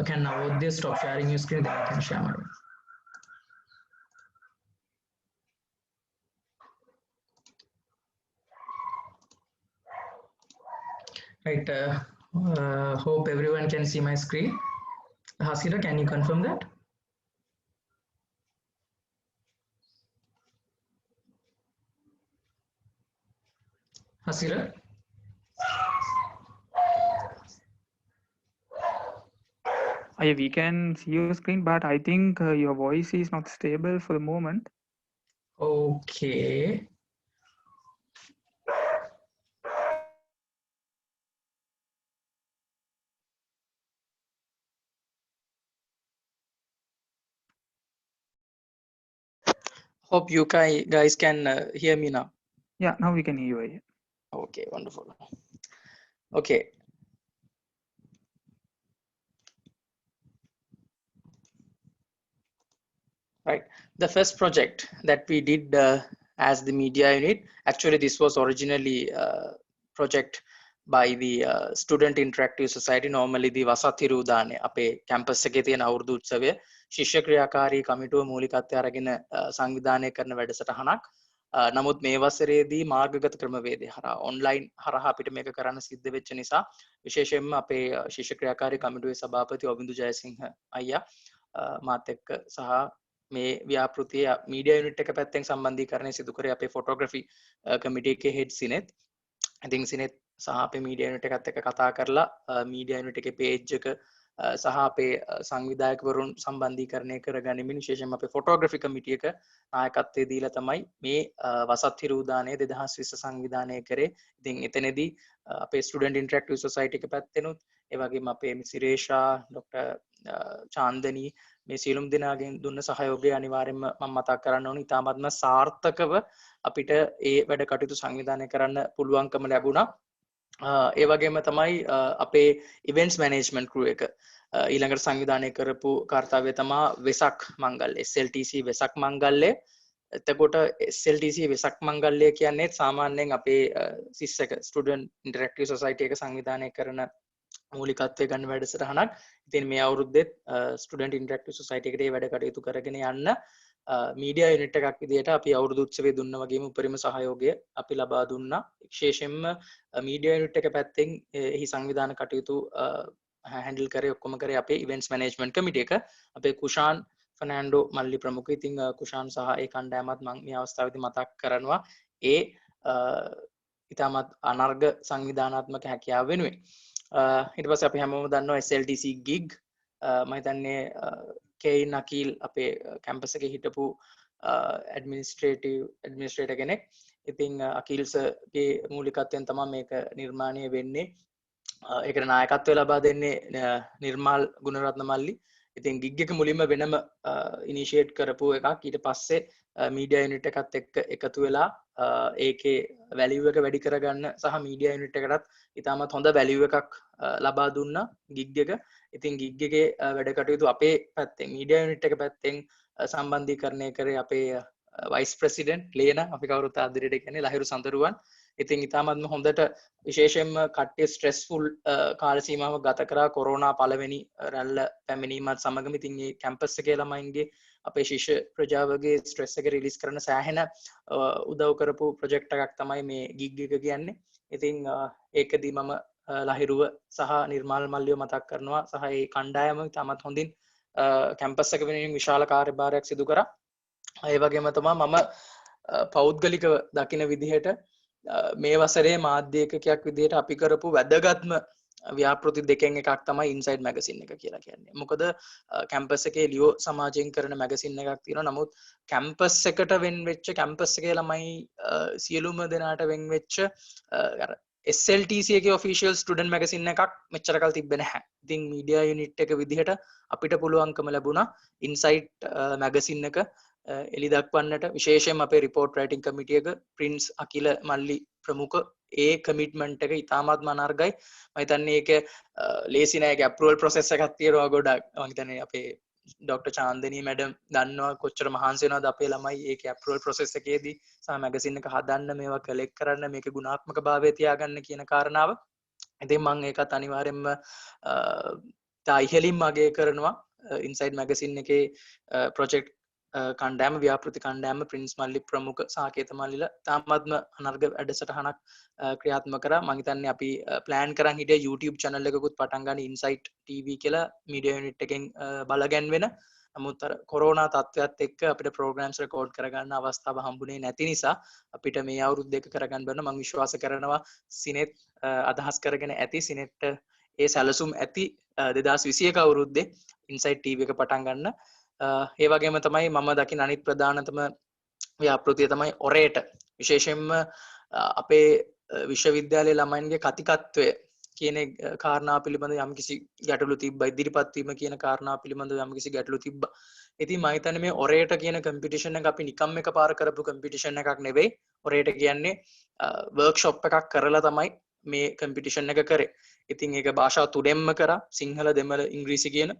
can Navodya stop sharing your screen, then I can share my. Right, hope everyone can see my screen. Hasira, can you confirm that? Hasira? We can see your screen, but I think your voice is not stable for the moment. Okay. Hope you guys can hear me now. Yeah, now we can hear you. Okay, wonderful. Okay. Right. The first project that we did as the media unit, actually this was originally a project by the Student Interactive Society. Normally the Vasathiru Udane ape campus එකේ තියෙන අවුරුදු උත්සවය ශිෂ්‍ය ක්‍රියාකාරී කමිටුව මූලිකත්වය අරගෙන සංවිධානය කරන වැඩසටහනක්. නමුත් මේ වසරේදී මාර්ගගත ක්‍රමවේදය හරහා ඔන්ලයින් හරහා අපිට මේක කරන්න සිද්ධ වෙච්ච නිසා විශේෂයෙන්ම අපේ ශිෂ්‍ය ක්‍රියාකාරී කමිටුවේ සභාපති ඔබින්දු ජයසිංහ අයියා මාත් එක්ක සහ මේ ව්‍යාපෘතිය මීඩියා යුනිට් එක පැත්තෙන් සම්බන්ධීකරණය සිදු කරේ අපේ ෆොටෝග්‍රැෆි කමිටි එකේ හෙඩ් සිනෙත්. ඉතින් සිනෙත් සහ අපේ මීඩියා යුනිට් එකත් එක්ක කතා කරලා මීඩියා යුනිට් එකේ පේජ් එක සහ අපේ සංවිධායකවරුන් සම්බන්ධීකරණය කරගනිමින් විශේෂයෙන්ම අපේ ෆොටෝග්‍රැෆි කමිටි එක නායකත්වයේ දීලා තමයි මේ වසත් හිරු උදානය 2020 සංවිධානය කරේ. ඉතින් එතනදී අපේ ස්ටුඩන්ට් ඉන්ටරැක්ටිව් සොසයිටි එක පැත්තෙනුත් ඒ වගේම අපේ සිරේෂා ડોક્ટર චාන්දනී මේ සියලුම දෙනාගෙන් දුන්න සහයෝගය අනිවාර්යෙන්ම මම මතක් කරන්න ඕනේ. ඉතාමත්ම සාර්ථකව අපිට ඒ වැඩ කටයුතු සංවිධානය කරන්න පුළුවන්කම ලැබුණා. ඒ වගේම තමයි අපේ ඉවෙන්ට්ස් මැනේජ්මන්ට් ක්‍රූ එක ඊළඟට සංවිධානය කරපු කාර්යය තමයි වෙසක් මංගල්‍ය SLTC වෙසක් මංගල්‍ය. එතකොට SLTC වෙසක් මංගල්‍ය කියන්නේ සාමාන්‍යයෙන් අපේ සිස් එක ස්ටුඩන්ට් ඉන්ටරැක්ටිව් සොසයිටි එක සංවිධානය කරන මූලිකත්වය ගන්න වැඩසටහනක්. ඉතින් මේ අවුරුද්දෙත් ස්ටුඩන්ට් ඉන්ටරැක්ටිව් සොසයිටි එකට වැඩ කටයුතු කරගෙන යන්න මීඩියා යුනිට් එකක් විදිහට අපි අවුරුදු උත්සවයේ දුන්න වගේම උපරිම සහයෝගය අපි ලබා දුන්නා. විශේෂයෙන්ම මීඩියා යුනිට් එක පැත්තෙන් එහි සංවිධාන කටයුතු හැන්ඩල් කරේ ඔක්කොම කරේ අපේ ඉවෙන්ට්ස් මැනේජ්මන්ට් කමිටි එක. අපේ කුෂාන් ෆර්නෑන්ඩෝ මල්ලි ප්‍රමුඛ. ඉතින් කුෂාන් සහ ඒ කණ්ඩායමත් මම මේ අවස්ථාවේදී මතක් කරනවා ඒ ඉතාමත් අනර්ග සංවිධානාත්මක හැකියාව වෙනුවෙන්. ඊට පස්සේ අපි හැමෝම දන්නවා SLTC gig මම හිතන්නේ කේයින් අකීල් අපේ කැම්පස් එකේ හිටපු ඇඩ්මිනිස්ට්‍රේටර් කෙනෙක්. ඉතින් අකීල්ස්ගේ මූලිකත්වයෙන් තමයි මේක නිර්මාණය වෙන්නේ. ඒකට නායකත්වය ලබා දෙන්නේ නිර්මාල් ගුණරත්න මල්ලි. ඉතින් ගිග් එක මුලින්ම වෙනම ඉනිෂියේට් කරපු එකක්. ඊට පස්සේ මීඩියා යුනිට් එකත් එක්ක එකතු වෙලා ඒකේ වැලියු එක වැඩි කරගන්න සහ මීඩියා යුනිට් එකටත් ඉතාමත් හොඳ වැලියු එකක් ලබා දුන්නා ගිග් එක. ඉතින් ගිග් එකේ වැඩ කටයුතු අපේ පැත්තෙන් මීඩියා යුනිට් එක පැත්තෙන් සම්බන්ධීකරණය කරේ අපේ වයිස් ප්‍රෙසිඩන්ට් ලේන, අපි කවුරුත් ආදරයට කියන්නේ ලහිරු සඳරුවන්. ඉතින් ඉතාමත්ම හොඳට විශේෂයෙන්ම කට්ටිය ස්ට්‍රෙස්ෆුල් කාල සීමාවක් ගත කරා කොරෝනා පළවෙනි රැල්ල පැමිණීමත් සමගම. ඉතින් මේ කැම්පස් එකේ ළමයින්ගේ අපේ ශිෂ්‍ය ප්‍රජාවගේ ස්ට්‍රෙස් එක රිලීස් කරන සෑහෙන උදව් කරපු ප්‍රොජෙක්ට් එකක් තමයි මේ ගිග් එක කියන්නේ. ඉතින් ඒකදී මම ලහිරුව සහ නිර්මාල් මල්ලිව මතක් කරනවා සහ ඒ කණ්ඩායම ඉතාමත් හොඳින් කැම්පස් එක වෙනුවෙන් විශාල කාර්යභාරයක් සිදු කරා. ඒ වගේම තමයි මම පෞද්ගලිකව දකින විදිහට මේ වසරේ මාධ්‍ය ඒකකයක් විදිහට අපි කරපු වැදගත්ම ව්‍යාපෘති දෙකෙන් එකක් තමයි ඉන්සයිඩ් මැගසින් එක කියලා කියන්නේ. මොකද කැම්පස් එකේ ලියෝ සමාජයෙන් කරන මැගසින් එකක් තියෙනවා. නමුත් කැම්පස් එකට වෙන් වෙච්ච කැම්පස් එකේ ළමයි සියලුම දෙනාට වෙන් වෙච්ච SLTC එකේ ඔෆිෂියල් ස්ටුඩන්ට් මැගසින් එකක් මෙච්චර කල් තිබ්බේ නැහැ. ඉතින් මීඩියා යුනිට් එක විදිහට අපිට පුළුවන්කම ලැබුණා ඉන්සයිඩ් මැගසින් එක එලි දක්වන්නට. විශේෂයෙන් අපේ රිපෝර්ට් රයිටින් කමිටි එක ප්‍රින්ස් අකිල මල්ලි ප්‍රමුඛ ඒ කමිට්මන්ට් එක ඉතාමත්ම අනර්ගයි. මම හිතන්නේ ඒක ලේසි නෑ. ඒක අප්‍රූවල් ප්‍රොසෙස් එකක් තියෙනවා ගොඩක්. මම හිතන්නේ අපේ ඩොක්ටර් චාන්දනී මැඩම් දන්නවා කොච්චර මහන්සි වෙනවද අපේ ළමයි ඒකේ අප්‍රූවල් ප්‍රොසෙස් එකේදී සහ මැගසින් එක හදන්න, මේවා කලෙක්ට් කරන්න, මේකේ ගුණාත්මක භාවය තියාගන්න කියන කාරණාව. ඉතින් මම ඒකත් අනිවාර්යෙන්ම තා ඉහලින්ම අගය කරනවා. ඉන්සයිඩ් මැගසින් එකේ ප්‍රොජෙක්ට් කණ්ඩෑම ව්‍යාපෘති කණ්ඩෑම ප්‍රින්ස් මල්ලි ප්‍රමුඛ සාකේත මල්ලිලා තාමත්ම අනර්ග වැඩසටහනක් ක්‍රියාත්මක කරා. මම හිතන්නේ අපි ප්ලෑන් කරන් හිටිය YouTube channel එකකුත් පටන් ගන්න ඉන්සයිට් TV කියලා මීඩියා යුනිට් එකෙන් බලගැන්වෙන. නමුත් අර කොරෝනා තත්ත්වයක් එක්ක අපිට ප්‍රෝග්‍රෑම්ස් රෙකෝඩ් කරගන්න අවස්ථාව හම්බුනේ නැති නිසා අපිට මේ අවුරුදු දෙක කරගන්න බැන්න. මම විශ්වාස කරනවා සිනෙත් අදහස් කරගෙන ඇති, සිනෙට් ඒ සැලසුම් ඇති 2021 අවුරුද්දේ ඉන්සයිට් TV එක පටන් ගන්න. ඒ වගේම තමයි මම දකින අනිත් ප්‍රධානතම ව්‍යාපෘතිය තමයි ඔරේට. විශේෂයෙන්ම අපේ විශ්වවිද්‍යාලයේ ළමයින්ගේ කතිකත්වය කියන කාරණා පිළිබඳ යම්කිසි ගැටලු තිබ්බා. ඉදිරිපත් වීම කියන කාරණා පිළිබඳ යම්කිසි ගැටලු තිබ්බා. ඉතින් මම හිතන්නේ මේ ඔරේට කියන කම්පිටිෂන් එක අපි නිකම් එකපාර කරපු කම්පිටිෂන් එකක් නෙවෙයි. ඔරේට කියන්නේ වර්ක්ෂොප් එකක් කරලා තමයි මේ කම්පිටිෂන් එක කරේ. ඉතින් ඒක භාෂා තුනෙන්ම කරා, සිංහල, දෙමළ, ඉංග්‍රීසි කියන.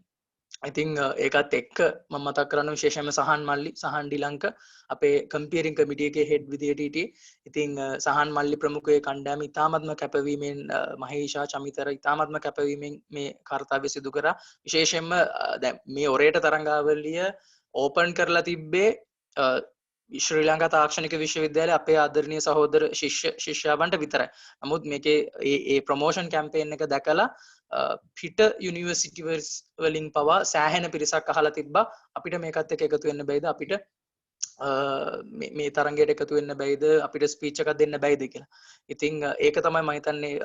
ඉතින් ඒකත් එක්ක මම මතක් කරන්න විශේෂයෙන්ම සහන් මල්ලි, සහන් ඩිලංක අපේ කම්පියරින් කමිටි එකේ හෙඩ් විදියට හිටියේ. ඉතින් සහන් මල්ලි ප්‍රමුඛයේ කණ්ඩායම ඉතාමත්ම කැපවීමෙන්, මහේෂා චමිතර ඉතාමත්ම කැපවීමෙන් මේ කාර්යය සිදු කරා. විශේෂයෙන්ම දැන් මේ ඔරේට තරංගාවලිය ඕපන් කරලා තිබ්බේ ශ්‍රී ලංකා තාක්ෂණික විශ්වවිද්‍යාලය අපේ ආදරණීය සහෝදර ශිෂ්‍යාවන්ට විතරයි. නමුත් මේකේ ඒ ප්‍රොමෝෂන් කැම්පේන් එක දැකලා පිට යුනිවර්සිටි වලින් පවා සෑහෙන පිරිසක් අහලා තිබ්බා අපිට මේකත් එක්ක එකතු වෙන්න බැයිද, අපිට මේ තරංගයට එකතු වෙන්න බැයිද, අපිට ස්පීච් එකක් දෙන්න බැයිද කියලා. ඉතින් ඒක තමයි මම හිතන්නේ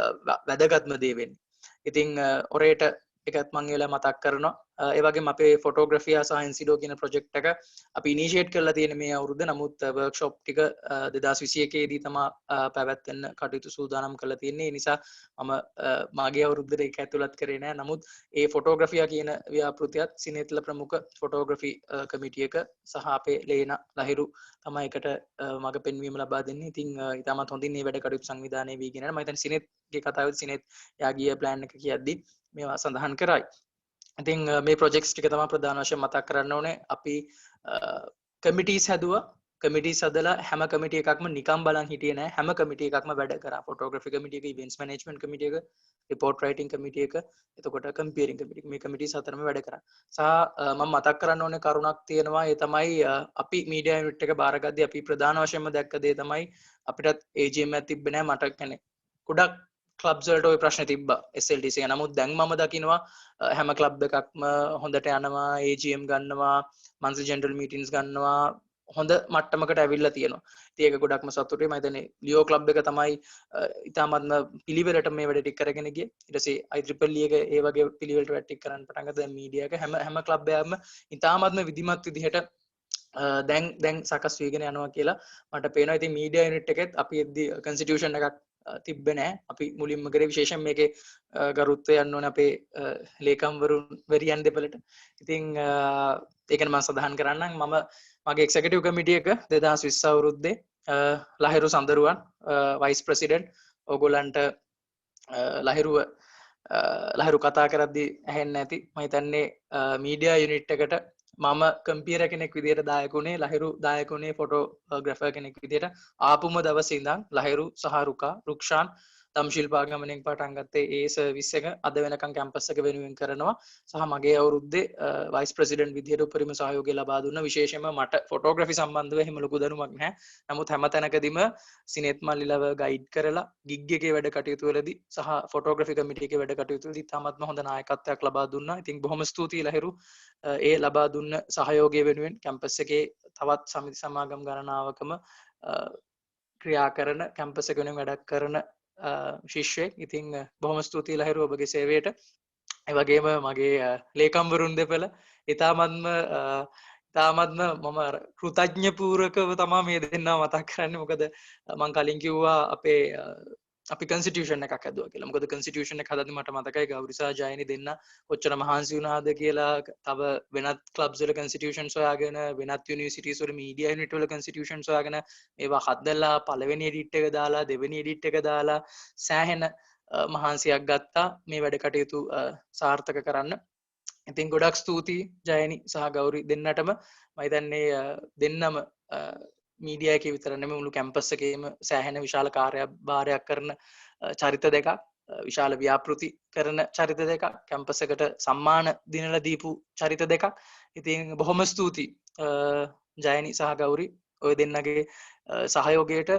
වැදගත්ම දේ වෙන්නේ. ඉතින් ඔරේට එකත් මම ඒලා මතක් කරනවා. ඒ වගේම අපේ ෆොටෝග්‍රැෆියා සහ එන්සිඩෝ කියන ප්‍රොජෙක්ට් එක අපි ඉනිෂියේට් කරලා තියෙන මේ අවුරුද්ද. නමුත් වර්ක්ෂොප් ටික 2021 දී තමයි පැවැත්වෙන්න කටයුතු සූදානම් කරලා තියෙන්නේ. ඒ නිසා මම මාගේ අවුරුද්දට ඒක ඇතුළත් කරේ නෑ. නමුත් ඒ ෆොටෝග්‍රැෆියා කියන ව්‍යාපෘතියත් සිනේත්ල ප්‍රමුඛ ෆොටෝග්‍රැෆි කමිටි එක සහ අපේ ලේන ලහිරු තමයි එකට මග පෙන්වීම ලබා දෙන්නේ. ඉතින් ඉතාමත් හොඳින් මේ වැඩ කටයුතු සංවිධානය වීගෙන යනවා. මම හිතන්නේ සිනේත්ගේ කතාවෙත් සිනේත් යාගිය ප්ලෑන් එක කියද්දි මේවා සඳහන් කරයි. ඉතින් මේ ප්‍රොජෙක්ට්ස් ටික තමයි ප්‍රධාන වශයෙන් මතක් කරන්න ඕනේ. අපි කමිටිස් හැදුවා. කමිටිස් හදලා හැම කමිටි එකක්ම නිකම් බලන් හිටියේ නෑ. හැම කමිටි එකක්ම වැඩ කරා. ෆොටෝග්‍රැෆි කමිටි එක, ඉවෙන්ට්ස් මැනේජ්මන්ට් කමිටි එක, රිපෝර්ට් රයිටින් කමිටි එක, එතකොට කම්පියරින් කමිටි එක. මේ කමිටිස් හතරම වැඩ කරා. සහ මම මතක් කරන්න ඕනේ කරුණක් තියෙනවා. ඒ තමයි අපි මීඩියා යුනිට් එක බාරගද්දී අපි ප්‍රධාන වශයෙන්ම දැක්ක දේ තමයි අපිටත් AGM එකක් තිබ්බේ නෑ. මට කියන්නේ ගොඩක් ක්ලබ්ස් වලට ওই ප්‍රශ්න තිබ්බා SLTC එක. නමුත් දැන් මම දකිනවා හැම ක්ලබ් එකක්ම හොඳට යනවා, AGM ගන්නවා, monthly general meetings ගන්නවා, හොඳ මට්ටමකට ඇවිල්ලා තියෙනවා. ඉතින් ඒක ගොඩක්ම සතුටුයි. මම හිතන්නේ ලියෝ ක්ලබ් එක තමයි ඉතාමත්ම පිළිවෙලට මේ වැඩ ටික කරගෙන ගියේ. ඊට පස්සේ IEEE එක ඒ වගේ පිළිවෙලට වැඩ ටික කරන්න පටන් ගත්තා. දැන් මීඩියා එක හැම ක්ලබ් එකක්ම ඉතාමත්ම විධිමත් විදිහට දැන් සකස් වීගෙන යනවා කියලා මට පේනවා. ඉතින් මීඩියා යුනිට් එකෙත් අපි එද්දි කන්ස්ටිටියුෂන් එකක් තිබ්බේ නැහැ. අපි මුලින්ම කරේ විශේෂයෙන් මේකේ ගරුත්වය යන්න ඕනේ අපේ ලේකම්වරුන් වෙරියන් දෙපළට. ඉතින් ඒක මම සඳහන් කරන්නම්. මම මගේ එක්සිකියුටිව් කමිටි එක 2020 අවුරුද්දේ ලහිරු සඳරුවන් වයිස් ප්‍රෙසිඩන්ට් ඕගොල්ලන්ට ලහිරු කතා කරද්දී ඇහෙන්නේ නැති මම හිතන්නේ මීඩියා යුනිට් එකට මම කම්පියුටර් කෙනෙක් විදිහට දායකුනේ, ලහිරු දායකුනේ ෆොටෝග්‍රැෆර් කෙනෙක් විදිහට. ආපුම දවසේ ඉඳන් ලහිරු සහ රුක්ෂාන් දම්ශිල්පාගමනෙන් පටන් ගත්තේ ඒ සර්විස් එක අද වෙනකන් කැම්පස් එක වෙනුවෙන් කරනවා. සහ මගේ අවුරුද්දේ වයිස් ප්‍රෙසිඩන්ට් විදිහට උපරිම සහයෝගය ලබා දුන්න. විශේෂයෙන්ම මට ෆොටෝග්‍රැෆි සම්බන්ධව එහෙම ලොකු දැනුමක් නැහැ. නමුත් හැම තැනකදීම සිනෙත් මල්ලිලව ගයිඩ් කරලා ගිග් එකේ වැඩ කටයුතු වලදී සහ ෆොටෝග්‍රැෆි කමිටු එකේ වැඩ කටයුතු වලදී තාමත්ම හොඳ නායකත්වයක් ලබා දුන්නා. ඉතින් බොහොම ස්තුතියි ලහිරු ඒ ලබා දුන්න සහයෝගය වෙනුවෙන්. කැම්පස් එකේ තවත් සමිති සමාගම් ගණනාවකම ක්‍රියා කරන, කැම්පස් එක වෙනුවෙන් වැඩ කරන ශිෂ්‍යයෙක්. ඉතින් බොහොම ස්තුතියි ලහිරු ඔබගේ සේවයට. ඒ වගේම මගේ ලේකම්වරුන් දෙපළ ඉතාමත්ම මම කෘතඥ පූර්වකව තමයි මේ දෙන්නා මතක් කරන්නේ. මොකද මම කලින් කිව්වා අපි කන්ස්ටිටියුෂන් එකක් හදුවා කියලා. මොකද කන්ස්ටිටියුෂන් එක හදද්දි මට මතකයි ගෞරි සහ ජයනි දෙන්න කොච්චර මහන්සි වුණාද කියලා. තව වෙනත් ක්ලබ්ස් වල කන්ස්ටිටියුෂන්ස් හොයාගෙන, වෙනත් යුනිවර්සිටිස් වල මීඩියා යුනිට් වල කන්ස්ටිටියුෂන්ස් හොයාගෙන මේවා හදලා පළවෙනි එඩිට් එක දාලා දෙවෙනි එඩිට් එක දාලා සෑහෙන මහන්සියක් ගත්තා මේ වැඩ කටයුතු සාර්ථක කරන්න. ඉතින් ගොඩක් ස්තුතියි ජයනි සහ ගෞරි දෙන්නටම. මම හිතන්නේ දෙන්නම මීඩියා එකේ විතර නෙමෙයි මුළු කැම්පස් එකේම සෑහෙන විශාල කාර්යභාරයක් කරන චරිත දෙකක්, විශාල ව්‍යාපෘති කරන චරිත දෙකක්, කැම්පස් එකට සම්මාන දිනලා දීපු චරිත දෙකක්. ඉතින් බොහොම ස්තුතියි ජයනි සහ ගෞරි ඔය දෙන්නගේ සහයෝගයට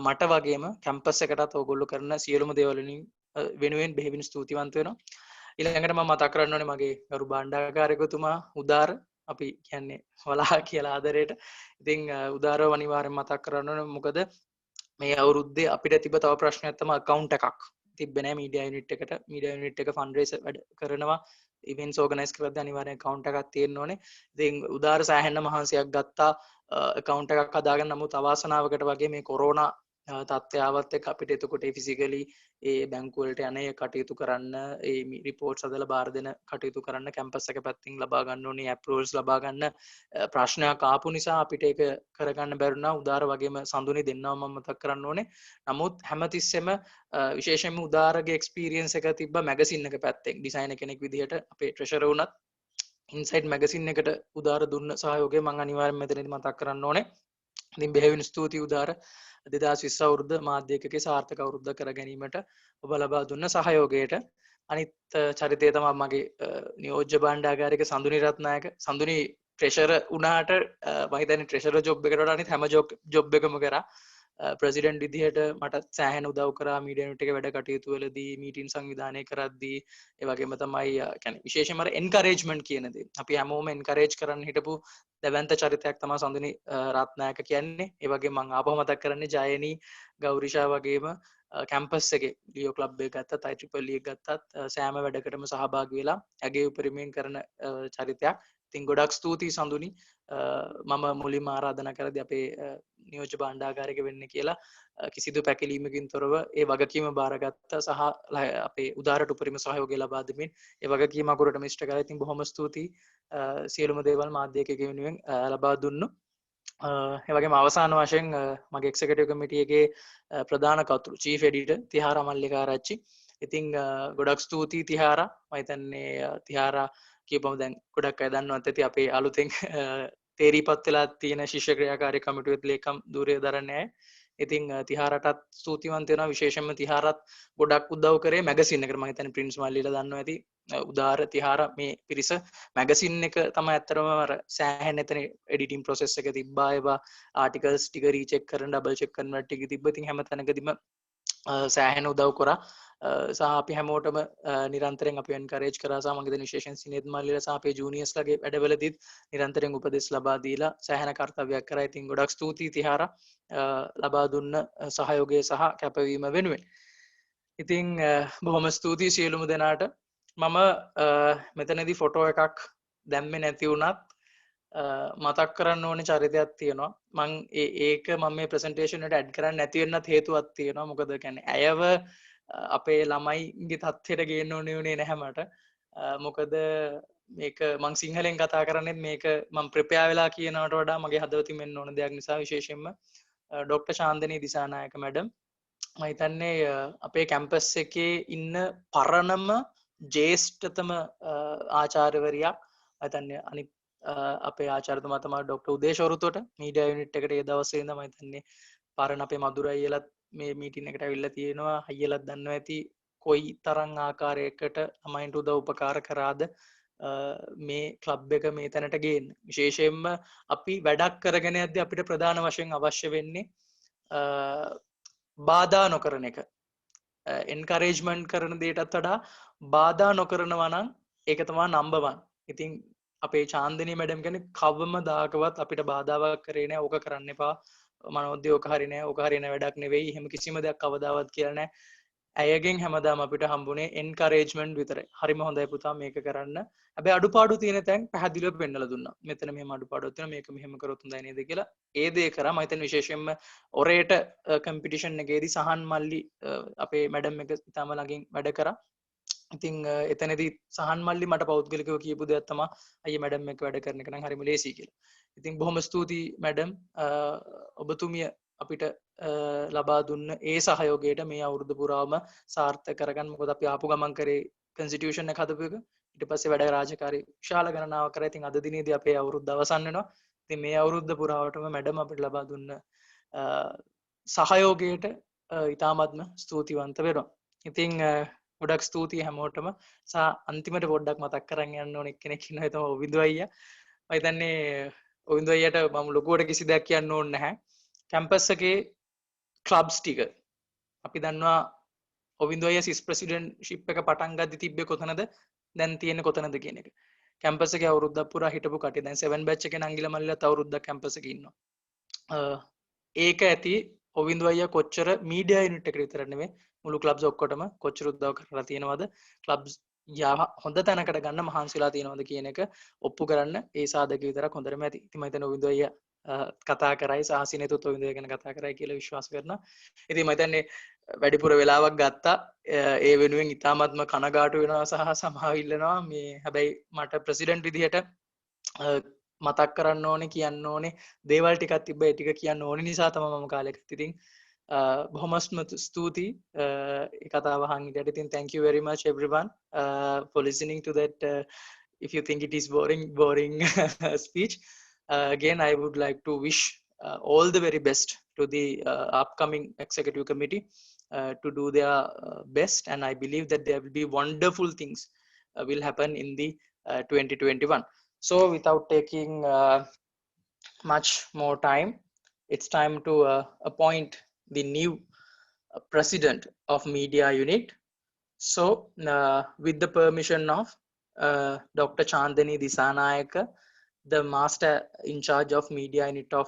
මට වගේම කැම්පස් එකටත් ඕගොල්ලෝ කරන සියලුම දේවල් වෙනුවෙන් බෙහෙවින් ස්තුතිවන්ත වෙනවා. ඊළඟට මම මතක් කරන්න ඕනේ මගේ ගරු භාණ්ඩාගාරිකතුමා උදාර, අපි කියන්නේ වලහා කියලා ආදරයට. ඉතින් උදාරව අනිවාර්යෙන් මතක් කරන්න ඕනේ. මොකද මේ අවුරුද්දේ අපිට තිබ්බ තව ප්‍රශ්නයක් තමයි account එකක් තිබ්බේ නැහැ මීඩියා යුනිට් එකට. මීඩියා යුනිට් එක ෆන්ඩ්රේසර් වැඩ කරනවා, ඉවෙන්ට්ස් ඕගනයිස් කරද්දී අනිවාර්යෙන් account එකක් තියෙන්න ඕනේ. ඉතින් උදාර සෑහෙන මහන්සියක් ගත්තා account එකක් හදාගන්න. නමුත් අවාසනාවකට වගේ මේ කොරෝනා තත්ත්වයාවත් එක්ක අපිට එතකොට ෆිසිකලි ඒ බැංකු වලට යන ඒ කටයුතු කරන්න, ඒ රිපෝට්ස් හදලා බාර දෙන කටයුතු කරන්න, කැම්පස් එක පැත්තෙන් ලබා ගන්න ඕනේ ඇප්‍රූවල්ස් ලබා ගන්න ප්‍රශ්නයක් ආපු නිසා අපිට ඒක කරගන්න බැරි වුණා. උදාර වගේම සඳුනි දෙන්නව මම මතක් කරන්න ඕනේ. නමුත් හැමතිස්සෙම විශේෂයෙන්ම උදාරගේ එක්ස්පීරියන්ස් එක තිබ්බ මැගසින් එක පැත්තෙන් ඩිසයිනර් කෙනෙක් විදිහට අපේ ට්‍රෙෂරර් වුණත් ඉන්සයිඩ් මැගසින් එකට උදාර දුන්න සහයෝගය මම අනිවාර්යෙන්ම මෙතනදී මතක් කරන්න ඕනේ. ඉතින් බෙහෙවින් ස්තුතියි උදාර 2020 අවුරුද්ද මාධ්‍ය ඒකකේ සාර්ථක අවුරුද්ද කර ගැනීමට ඔබ ලබා දුන්න සහයෝගයට. අනිත් චරිතය තමයි මගේ නියෝජ්‍ය භාණ්ඩාගාරික සඳුනි රත්නායක. සඳුනි ට්‍රෙෂරර් වුණාට මම හිතන්නේ ට්‍රෙෂරර් ජොබ් එකට වඩා අනිත් හැම ජොබ් එකම කරා. ප්‍රෙසිඩන්ට් විදිහට මට සෑහෙන උදව් කරා මීඩියා යුනිට් එකේ වැඩ කටයුතු වලදී, මීටින් සංවිධානය කරද්දී. ඒ වගේම තමයි කියන්නේ විශේෂයෙන්ම එන්කරේජ්මන්ට් කියන දේ. අපි හැමෝම එන්කරේජ් කරන්න හිටපු දැවැන්ත චරිතයක් තමයි සඳුනි රත්නායක කියන්නේ. ඒ වගේම මම ආපහු මතක් කරන්නේ ජයනි, ගෞරිෂා වගේම කැම්පස් එකේ ලියෝ ක්ලබ් එක ගත්තත්, IEEE එක ගත්තත් සෑම වැඩකටම සහභාගී වෙලා ඇගේ උපරිමයෙන් කරන චරිතයක්. ඉතින් ගොඩක් ස්තුතියි සඳුනි. මම මුලින්ම ආරාධනා කරද්දී අපේ නියෝජ්‍ය භාණ්ඩාගාරික වෙන්න කියලා කිසිදු පැකිලීමකින් තොරව ඒ වගකීම බාරගත්තා සහ අපේ උදාරට උපරිම සහයෝගය ලබා දෙමින් ඒ වගකීම අකුරටම ඉෂ්ට කරලා. ඉතින් බොහොම ස්තුතියි සියලුම දේවල් මාධ්‍ය ඒකකයේ වෙනුවෙන් ලබා දුන්නු. ඒ වගේම අවසාන වශයෙන් මගේ එක්සිකියුටිව් කමිටි එකේ ප්‍රධාන කතුරු චීෆ් එඩිටර් තිහාරා මල්ලිකාරච්චි. ඉතින් ගොඩක් ස්තුතියි තිහාරා. මම හිතන්නේ තිහාරා කියපම දැන් ගොඩක් අය දන්නවත් ඇති අපේ අලුතෙන් තේරීපත් වෙලා තියෙන ශිෂ්‍ය ක්‍රියාකාරී කමිටුවේ ලේකම් ධූරය දරන්නේ. ඉතින් තිහාරටත් ස්තුතිවන්ත වෙනවා. විශේෂයෙන්ම තිහාරත් ගොඩක් උදව් කරේ මැගසින් එකට. මම හිතන්නේ ප්‍රින්ස් මල්ලිලා දන්නවා ඇති. උදාර තිහාරා මේ පිරිස මැගසින් එක තමයි ඇත්තටම අර සෑහෙන එතන එඩිටින් ප්‍රොසෙස් එක තිබ්බා. ඒවා ආටිකල්ස් ටික රීචෙක් කරන, ඩබල් චෙක් කරන ටික තිබ්බ. ඉතින් හැම තැනකදීම සෑහෙන උදව් කරා. සහ අපි හැමෝටම නිරන්තරයෙන් අපි එන්කරේජ් කරා. සහ මගේ දෙන විශේෂයෙන් සිනෙත් මල්ලිලා සහ අපේ ජූනියර්ස්ලාගේ වැඩවලදීත් නිරන්තරයෙන් උපදෙස් ලබා දීලා සෑහෙන කර්තව්‍යයක් කරා. ඉතින් ගොඩක් ස්තුතියි තිහාරා ලබා දුන්න සහයෝගය සහ කැපවීම වෙනුවෙන්. ඉතින් බොහොම ස්තුතියි සියලුම දෙනාට. මම මෙතනදී ෆොටෝ එකක් දැම්මේ නැති වුණත් මතක් කරන්න ඕනේ චරිතයක් තියෙනවා. මං ඒක මම මේ ප්‍රසන්ටේෂන් එකට ඇඩ් කරන්න නැති වෙන්නත් හේතුවක් තියෙනවා. මොකද කියන්නේ ඇයව අපේ ළමයිගේ තත්ත්වයට ගේන්න ඕනේ උනේ නැහැ මට. මොකද මේක මං සිංහලෙන් කතා කරන්නේ මේක මම ප්‍රිපෙයාර් වෙලා කියනවට වඩා මගේ හදවතින් වෙන්න ඕන දෙයක් නිසා විශේෂයෙන්ම ඩොක්ටර් චාන්දනී දිසානායක මැඩම් මම හිතන්නේ අපේ කැම්පස් එකේ ඉන්න පරණම ජේෂ්ඨතම ආචාර්යවරියක්. මම හිතන්නේ අනිත් අපේ ආචාර්යතුමා තමයි ඩොක්ටර් උදේශ් වරුතොට මීඩියා යුනිට් එකට ඒ දවසේ ඉඳන් මම හිතන්නේ පරණ අපේ මధుර අයියලත් මේ මීටින් එකට ඇවිල්ලා තියෙනවා. අයියලත් දන්නවා ඇති කොයි තරම් ආකාරයකට ළමයින්ට උදව් උපකාර කරාද මේ ක්ලබ් එක මේ තැනට ගේන්න. විශේෂයෙන්ම අපි වැඩක් කරගෙන යද්දී අපිට ප්‍රධාන වශයෙන් අවශ්‍ය වෙන්නේ බාධා නොකරන එක. එන්කරේජ්මන්ට් කරන දේටත් වඩා බාධා නොකරනවා නම් ඒක තමයි නම්බර් 1. ඉතින් අපේ චාන්දනී මැඩම් කියන්නේ කවමදාකවත් අපිට බාධාවක් කරේ නැහැ. ඕක කරන්න එපා. මනෝද්‍ය ඕක හරි නෑ. ඕක හරි නෑ වැඩක් නෙවෙයි. එහෙම කිසිම දෙයක් කවදාවත් කියලා නෑ. ඇයගෙන් හැමදාම අපිට හම්බුනේ එන්කරේජ්මන්ට් විතරයි. හරිම හොඳයි පුතා මේක කරන්න. හැබැයි අඩුපාඩු තියෙන තැන් පැහැදිලිව පෙන්නලා දුන්නා. මෙතන මෙහෙම අඩුපාඩුවක් තියෙනවා. මේක මෙහෙම කරොත් හොඳයි නේද කියලා. ඒ දේ කරා. මම හිතන්නේ විශේෂයෙන්ම ඔරේට කම්පිටිෂන් එකේදී සහන් මල්ලි අපේ මැඩම් එක ඉතාම ළඟින් වැඩ කරා. ඉතින් එතනදී සහන් මල්ලි මට පෞද්ගලිකව කියපු දෙයක් තමයි අයියේ මැඩම් එක වැඩ කරන එක නම් හරිම ලේසියි කියලා. ඉතින් බොහොම ස්තුතියි මැඩම් ඔබතුමිය අපිට ලබා දුන්න ඒ සහයෝගයට මේ අවුරුදු පුරාම සාර්ථක කරගන්න. මොකද අපි ආපු ගමන් කරේ කන්ස්ටිටියුෂන් එක හදපු එක. ඊට පස්සේ වැඩ රාජකාරී විශාල ගණනාවක් කරා. ඉතින් අද දිනේදී අපේ අවුරුද්ද අවසන් වෙනවා. ඉතින් මේ අවුරුද්ද පුරාවටම මැඩම් අපිට ලබා දුන්න සහයෝගයට ඉතාමත්ම ස්තුතිවන්ත වෙනවා. ඉතින් ගොඩක් ස්තුතියි හැමෝටම. සහ අන්තිමට පොඩ්ඩක් මතක් කරන් යන්න ඕන එක්කෙනෙක් ඉන්නවා. ඒ තමයි ඔවිඳු අයියා. මම හිතන්නේ ඔවිඳු අයියට මම ලොකුවට කිසි දෙයක් කියන්න ඕනේ නැහැ. කැම්පස් එකේ ක්ලබ්ස් ටික අපි දන්නවා ඔවිඳු අයියා සිස් ප්‍රෙසිඩන්ට්ෂිප් එක පටන් ගද්දි තිබ්බේ කොතනද දැන් තියෙන්නේ කොතනද කියන එක. කැම්පස් එකේ අවුරුද්දක් පුරා හිටපු කට්ටිය දැන් 7 බැච් එකේ නංගිලා මල්ලිලාත් අවුරුද්දක් කැම්පස් එකේ ඉන්නවා. ඒක ඇති ඔවිඳු අයියා කොච්චර මීඩියා යුනිට් එකට විතර නෙමෙයි මුළු ක්ලබ්ස් ඔක්කොටම කොච්චර උදව් කරලා තියෙනවද ක්ලබ්ස් හොඳ තැනකට ගන්න මහන්සිලා තියෙනවද කියන එක ඔප්පු කරන්න ඒ සාධක විතරක් හොඳටම ඇති. ඉතින් මම හිතන්නේ ඔවිඳු අයියා කතා කරයි සාසිනෙතුත් ඔවිඳු අයියා ගැන කතා කරයි කියලා විශ්වාස කරනවා. ඉතින් මම හිතන්නේ වැඩිපුර වෙලාවක් ගත්තා. ඒ වෙනුවෙන් ඉතාමත්ම කනගාටු වෙනවා සහ සමාව ඉල්ලනවා. මේ හැබැයි මට ප්‍රෙසිඩන්ට් විදිහට මතක් කරන්න ඕනේ කියන්න ඕනේ දේවල් ටිකක් තිබ්බ ඒ ටික කියන්න ඕනේ නිසා තමයි මම කාලෙකට ඉතින් බොහොමත්ම ස්තුතියි ඒ කතාව අහන් ඉඳලා. ඉතින් thank you very much everyone for listening to that if you think it is boring speech. Again I would like to wish all the very best to the upcoming executive committee to do their best, and I believe that there will be wonderful things will happen in the 2021. So without taking much more time, it's time to appoint the new president of media unit. So with the permission of Dr. Chandani Disanayaka, the master in charge of media unit of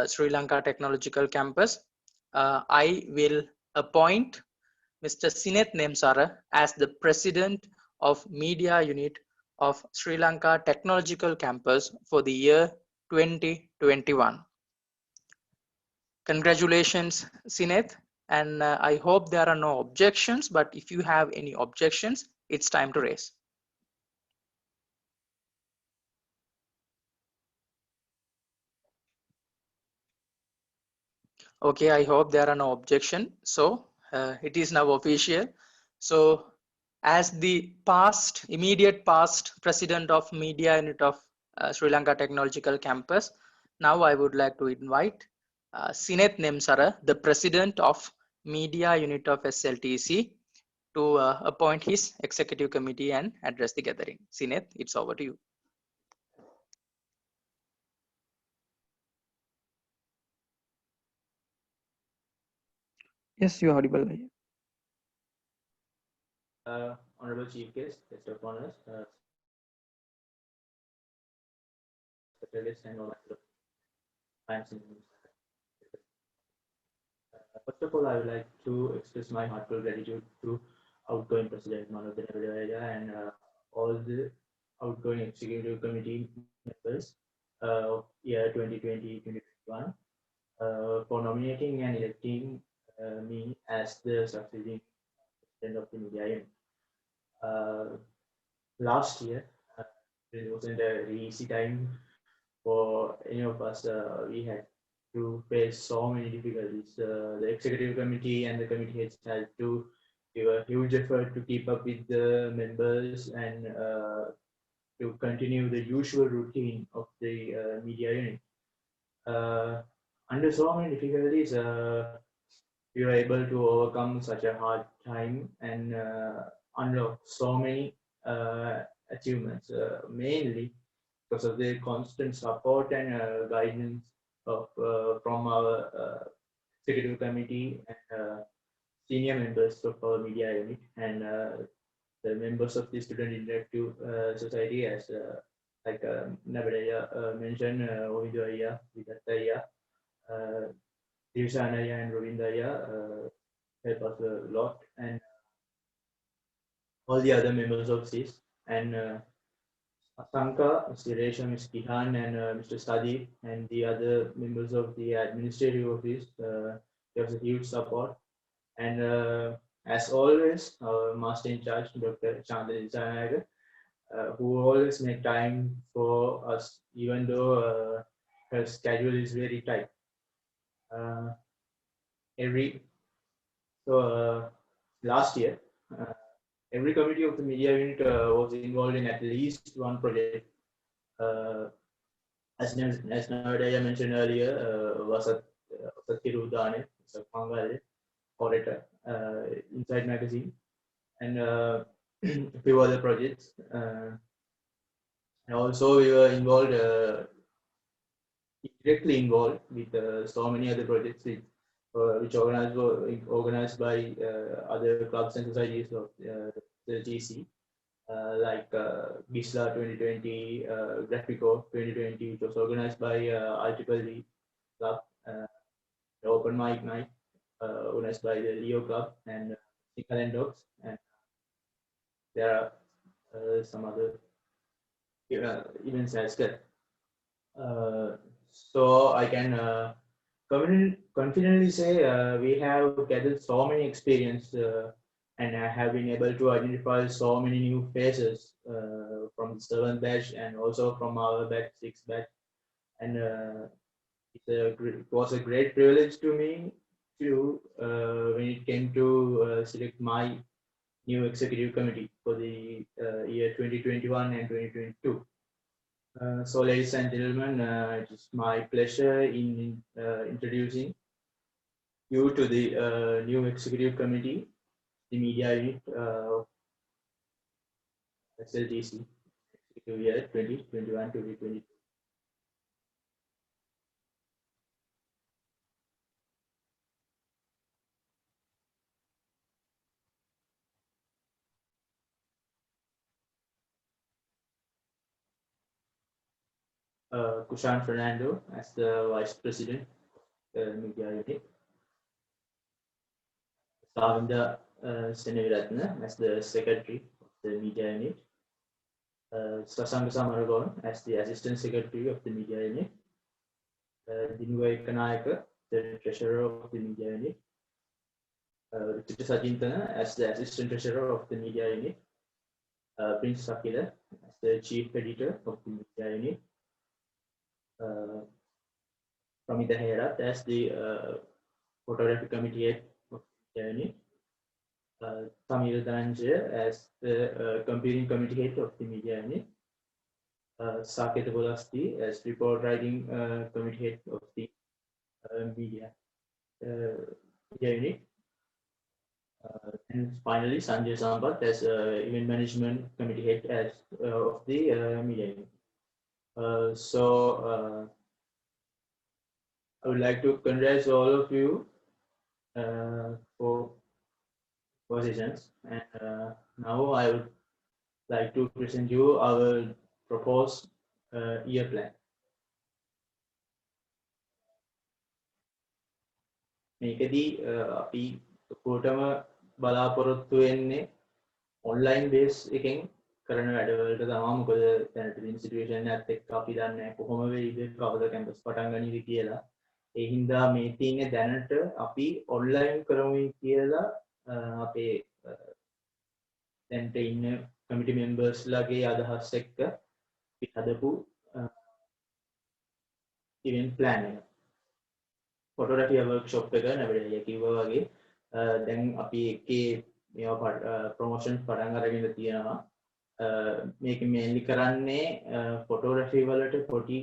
Sri Lanka Technological Campus, I will appoint Mr. Sinet Nemsara as the president of media unit of Sri Lanka Technological Campus for the year 2021. Congratulations, Sinet, and I hope there are no objections, but if you have any objections, it's time to raise. Okay, I hope there are no objections. So it is now official. So as the immediate past president of media unit of Sri Lanka Technological Campus, now I would like to invite Sinet Nemsara, the president of media unit of SLTC, to appoint his executive committee and address the gathering. Sinet, it's over to you. Yes, you're audible. Honorable Chief Guest, Guest of Honors, Secretaries, and all clients in first of all, I would like to express my heartfelt gratitude to outgoing President Manodya Nabadawewa and all the outgoing executive committee members of year 2020-2021 for nominating and electing me as the succeeding president of the media unit. Last year, it wasn't a easy time for any of us. We had to face so many difficulties. The executive committee and the committee heads had to give a huge effort to keep up with the members and to continue the usual routine of the media unit. Under so many difficulties, we were able to overcome such a hard time and unlock so many achievements, mainly because of the constant support and guidance of from our executive committee and senior members of our media unit and the members of the student interactive society, as like Nabade mentioned, Ovidaya, Vidataya, Divishanaya and Rovindaya help us a lot, and all the other members of CIS and Lanka, Mr. Resham, Ms. Kihan, and Mr. Sadi, and the other members of the administrative office. There was a huge support. And as always, our master in charge, Dr. Chandra Janaga, who always made time for us, even though her schedule is very tight. Last year, every committee of the media unit was involved in at least one project. As Nabade mentioned earlier, Vasat Kirudane, Pangale, Orator, Inside Magazine, and a few other projects. And also we were involved, directly involved with so many other projects which organized by other clubs and societies of the GC. Like Gisla 2020, Graphico 2020, which was organized by IEEE Club, the Open Mic Night, organized by the Leo Club and Single Dogs, and there are some other events as well. So I can confidently say we have gathered so many experience and I have been able to identify so many new faces from the 7th batch and also from our batch 6th batch, and it was a great privilege to me to when it came to select my new executive committee for the year 2021 and 2022. So ladies and gentlemen, it is my pleasure in introducing you to the new executive committee, the media unit SLTC, executive year 2021-2022. Kushan Fernando as the Vice President, Media Unit. Savinda Seneviratna as the Secretary of the Media Unit. Sasanga Samaragon as the Assistant Secretary of the Media Unit. Dinuva Kanayaka, the Treasurer of the Media Unit. Richard Sajintana as the Assistant Treasurer of the Media Unit. Prince Sakila as the Chief Editor of the Media Unit. Pramita Herat as the Photography Committee Head of the Unit. Tamil Dhananjaya as the Computing Committee Head of the Media Unit. Saketa Bolasti as Report Writing Committee Head of the Media Unit. And finally, Sanjay Sampat as Event Management Committee Head as of the Media Unit. So I would like to congratulate all of you 4 positions. And now I would like to present you our proposed year plan. මේකදී අපි කොටම බලාපොරොත්තු වෙන්නේ online base එකෙන් කරන වැඩවලට තමයි. මොකද දැනට තියෙන සිටුේෂන් එකත් එක්ක අපි දන්නේ කොහොම වෙයිද කවද කැම්පස් පටන් ගන්නවද කියලා. ඒ හින්දා මේ තියෙන දැනට අපි ඔන්ලයින් කරමු කියලා අපේ දැනට ඉන්න කමිටි මෙම්බර්ස්ලාගේ අදහස් එක්ක අපි හදපු ඉවෙන්ට් ප්ලෑන් එක. ෆොටෝග්‍රැෆි වර්ක්ෂොප් එක නබඩේ කිව්වා වගේ දැන් අපි එකේ මේවා ප්‍රොමෝෂන් පටන් අරගෙන තියෙනවා. මේක මේන්ලි කරන්නේ ෆොටෝග්‍රැෆි වලට පොඩි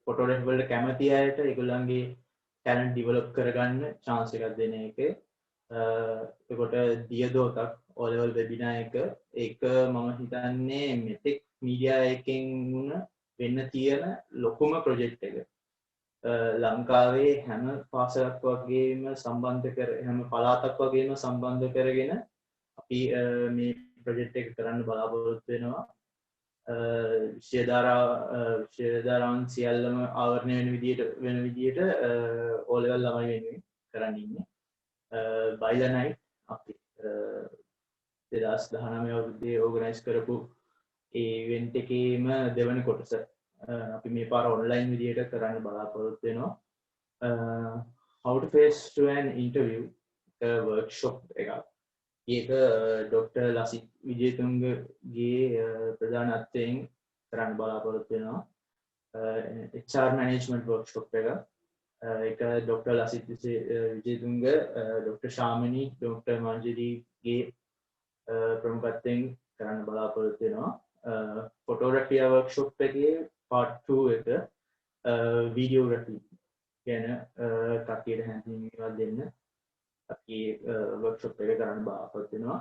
ෆොටෝග්‍රැෆි වලට කැමති අයට ඒගොල්ලන්ගේ ටැලන්ට් ඩිවෙලොප් කරගන්න chance එකක් දෙන එක. ඒකට දියදෝතක් O level webinar එක ඒක මම හිතන්නේ මෙතෙක් මීඩියා එකෙන් වෙන්න තියෙන ලොකුම ප්‍රොජෙක්ට් එක. ලංකාවේ හැම පාසලක් වගේම සම්බන්ධ කර හැම පළාතක් වගේම සම්බන්ධ කරගෙන අපි මේ ප්‍රොජෙක්ට් එක කරන්න බලාපොරොත්තු වෙනවා. විශේෂධාරාවන් සියල්ලම ආවරණය වෙන විදියට O level ළමයි වෙනුවෙන් කරන්න ඉන්නේ. බයිලා නයිට් අපි 2019 අවුරුද්දේ ඕගනයිස් කරපු ඒ ඉවෙන්ට් එකේම දෙවන කොටස අපි මේ පාර ඔන්ලයින් විදියට කරන්න බලාපොරොත්තු වෙනවා. How to face to an interview workshop එකක්. ඒක ඩොක්ටර් ලසිත් විජේතුංගගේ ප්‍රධානත්වයෙන් කරන්න බලාපොරොත්තු වෙනවා. HR management workshop එක. ඒක doctor Lasith Wijethunga, doctor Shamini, doctor මංජරීගේ ප්‍රමුඛත්වයෙන් කරන්න බලාපොරොත්තු වෙනවා. ෆොටෝග්‍රැෆි වර්ක්ෂොප් එකේ part 2 එක වීඩියෝග්‍රැෆි ගැන කට්ටියට හැඳින්වීමක් දෙන්න අපි වර්ක්ෂොප් එක කරන්න බලාපොරොත්තු වෙනවා.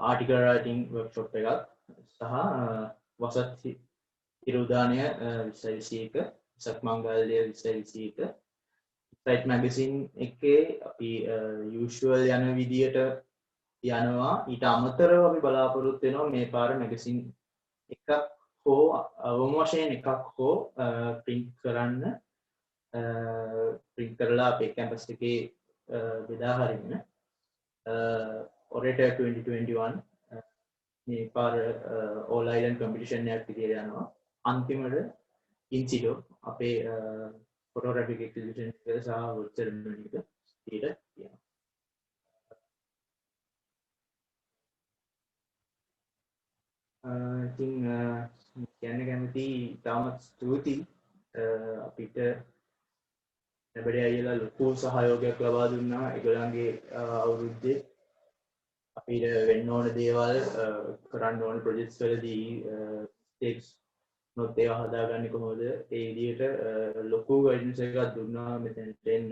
ආටිකල් රයිටිං වර්ක්ෂොප් එකක් සහ වසත් ඉරුදානය 2021 සක් මංගල්‍ය 2021 සයිට් මැගසින් එකේ අපි යූෂුවල් යන විදියට යනවා. ඊට අමතරව අපි බලාපොරොත්තු වෙනවා මේ පාර මැගසින් එකක් හෝ අවම වශයෙන් එකක් හෝ print කරන්න print කරලා අපේ කැම්පස් එකේ බෙදා හරින්න. Orator 2021 මේ පාර all island competition එකක් විදියට යනවා. අන්තිමට ඉන්සිඩෝ අපේ photographic exhibition එක සහ award ceremony එක ඊට තියෙනවා. ඉතින් කියන්න කැමති තාමත් ස්තුතියි අපිට නබඩේ අයියලා ලොකු සහයෝගයක් ලබා දුන්නා. ඒගොල්ලන්ගේ අවුරුද්දේ අපිට වෙන්න ඕන දේවල් කරන්න ඕන ප්‍රොජෙක්ට්ස් වලදී ස්ටේක්ස් නොත් ඒවා හදාගන්නේ කොහොමද ඒ විදිහට ලොකු ගයිඩන්ස් එකක් දුන්නා මෙතනට එන්න.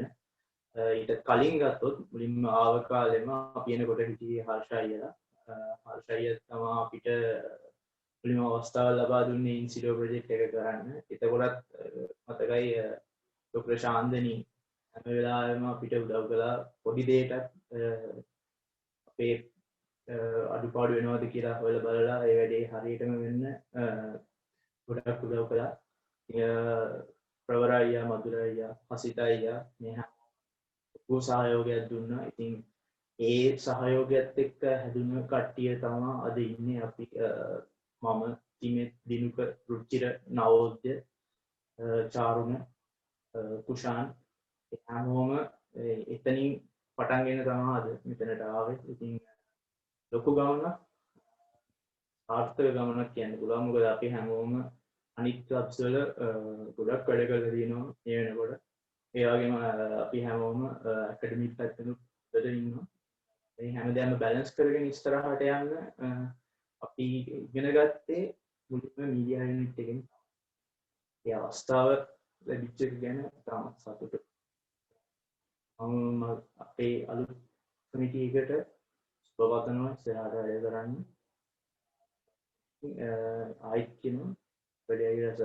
ඊට කලින් ගත්තොත් මුලින්ම ආව කාලෙම අපි එනකොට හිටියේ හර්ෂ අයියලා. හර්ෂ අයියා තමයි අපිට මුලින්ම අවස්ථාව ලබා දුන්නේ ඉන්සිඩෝ ප්‍රොජෙක්ට් එක කරන්න. එතකොටත් මතකයි ඩොක්ටර් ශාන්දනී හැම වෙලාවෙම අපිට උදව් කළා පොඩි දෙයකට අපේ අඩුපාඩු වෙනවද කියලා හොයලා බලලා ඒ වැඩේ හරියටම වෙන්න ගොඩක් උදව් කළා. ප්‍රවර අයියා, මధుර අයියා, හසිත අයියා මේ ලොකු සහයෝගයක් දුන්නා. ඉතින් ඒ සහයෝගයත් එක්ක හැදුණු කට්ටිය තමයි අද ඉන්නේ අපි. මම තිමෙත් දිනුක රුචිර නවෝද්‍ය චාරුණ කුෂාන් හැමෝම එතනින් පටන්ගෙන තමයි අද මෙතනට ආවේ. ඉතින් ලොකු ගමනක් සාර්ථක ගමනක් කියන්න පුළුවන්. මොකද අපි හැමෝම අනිත් ක්ලබ්ස් වල ගොඩක් වැඩ කරලා තියෙනවා මේ වෙනකොට. ඒ වගේම අපි හැමෝම ඇකඩමික් පැත්තෙනුත් වැඩ ඉන්නවා. මේ හැමදේම බැලන්ස් කරගෙන ඉස්සරහට යන්න අපි ඉගෙන ගත්තේ මුලින්ම මීඩියා යුනිට් එකෙන්. ඒ අවස්ථාව ලැබිච්ච එක ගැන තාමත් සතුටුයි. මම අපේ අලුත් කමිටි එකට සුබපතනවා ඉස්සරහට වැඩ කරන්න. ආයිත් කියනවා වැඩ අයලා සහ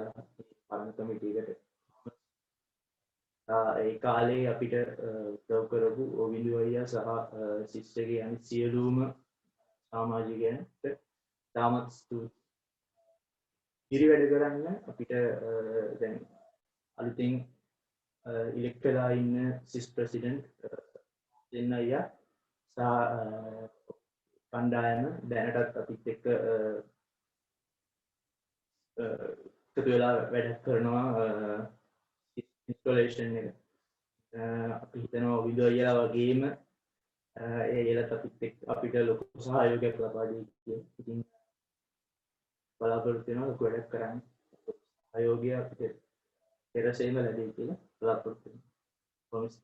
පරණ කමිටි එකට ඒ කාලේ අපිට උදව් කරපු ඔවිඳු අයියා සහ ශිෂ්‍යගේ අනිත් සියලුම සමාජිකයන්ට තාමත් ස්තුතියි. ඉරි වැඩ කරන්න අපිට දැන් අලුතින් ඉලෙක්ට් වෙලා ඉන්න සිස් ප්‍රෙසිඩන්ට් දෙන්න අයියා සහ කණ්ඩායම දැනටත් අපිත් එක්ක එකතු වෙලා වැඩ කරනවා ඉන්ස්ටොලේෂන් එක. අපි හිතනවා ඔවිඳු අයියා වගේම ඒ එලත් අපිට ලොකු සහයෝගයක් ලබා දෙයි කියලා. ඉතින් බලාපොරොත්තු වෙනවා ලොකු වැඩක් කරන්න. සහයෝගය අපිට පෙරසේම ලැබෙයි කියලා බලාපොරොත්තු වෙනවා. Promise.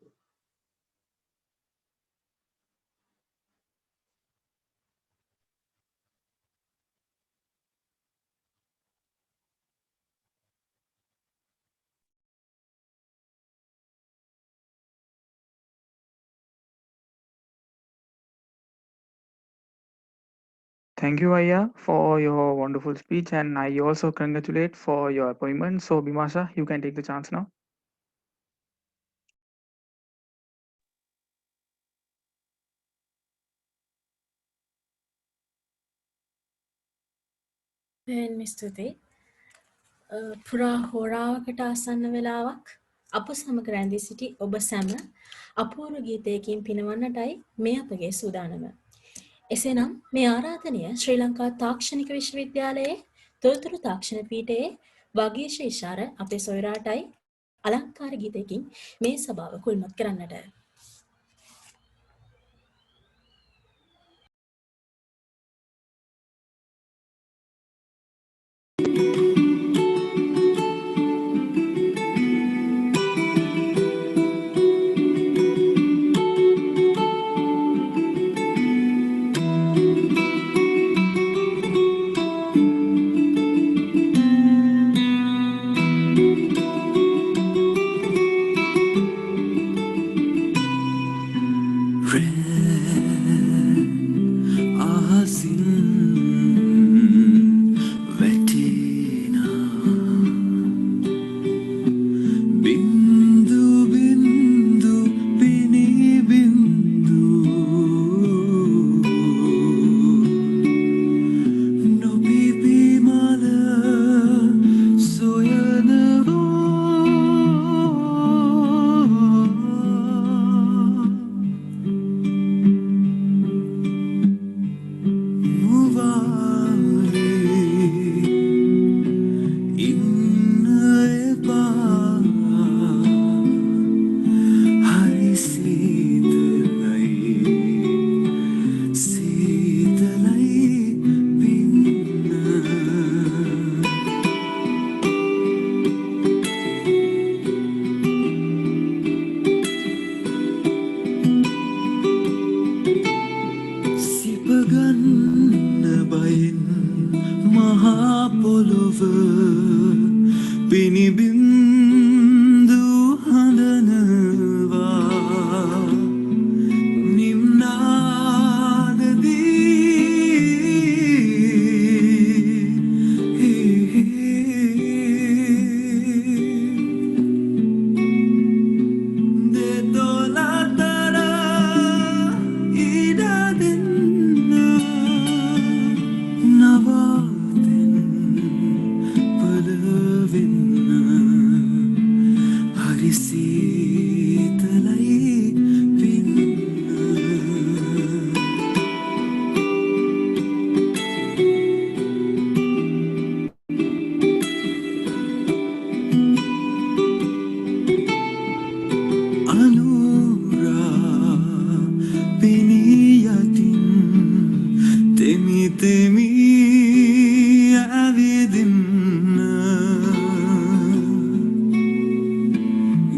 Thank you, Aya, for your wonderful speech, and I also congratulate for your appointment. So, Bimasha, you can take the chance now. ස්තුතියි. පුරා හෝරාවකට ආසන්න වෙලාවක් අප සමග රැඳී සිටි ඔබ සැම අපූර්ව ගීතයකින් පිනවන්නටයි මේ අපගේ සූදානම. එසේනම් මේ ආරාධනය ශ්‍රී ලංකා තාක්ෂණික විශ්වවිද්‍යාලයේ තොරතුරු තාක්ෂණ පීඨයේ වගීශ ඉෂාර අපේ සොයුරාටයි අලංකාර ගීතයකින් මේ සභාව කුල්මත් කරන්නට.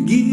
Give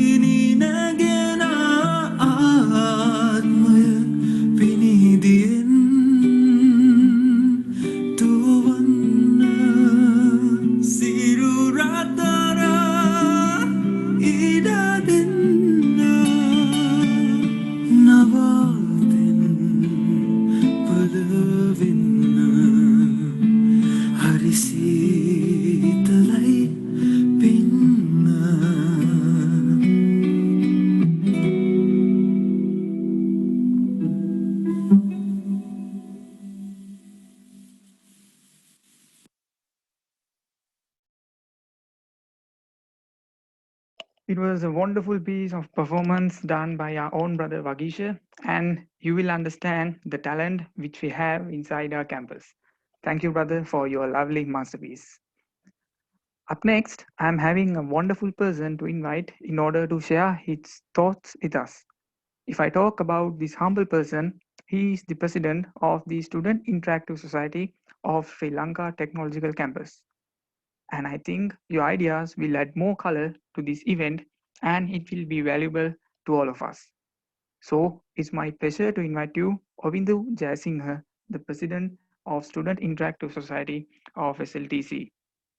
It was a wonderful piece of performance done by our own brother Vagisha, and you will understand the talent which we have inside our campus. Thank you, brother, for your lovely masterpiece. Up next, I am having a wonderful person to invite in order to share his thoughts with us. If I talk about this humble person, he is the president of the Student Interactive Society of Sri Lanka Technological Campus. And I think your ideas will add more color to this event and it will be valuable to all of us. So it's my pleasure to invite you, Ovindu Jayasinghe, the president of Student Interactive Society of SLTC.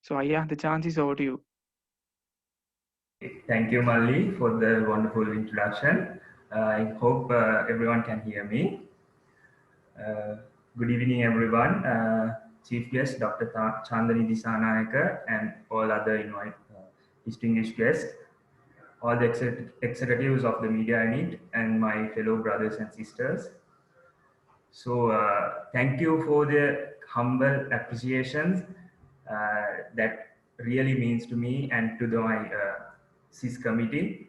So Aya, the chance is over to you. Thank you, Malli, for the wonderful introduction. I hope everyone can hear me. Good evening, everyone. Chief guest, Dr. Chandani Disanayaka, and all other distinguished guests, all the executives of the media unit, and my fellow brothers and sisters. So, thank you for the humble appreciations that really means to me and to my CIS committee.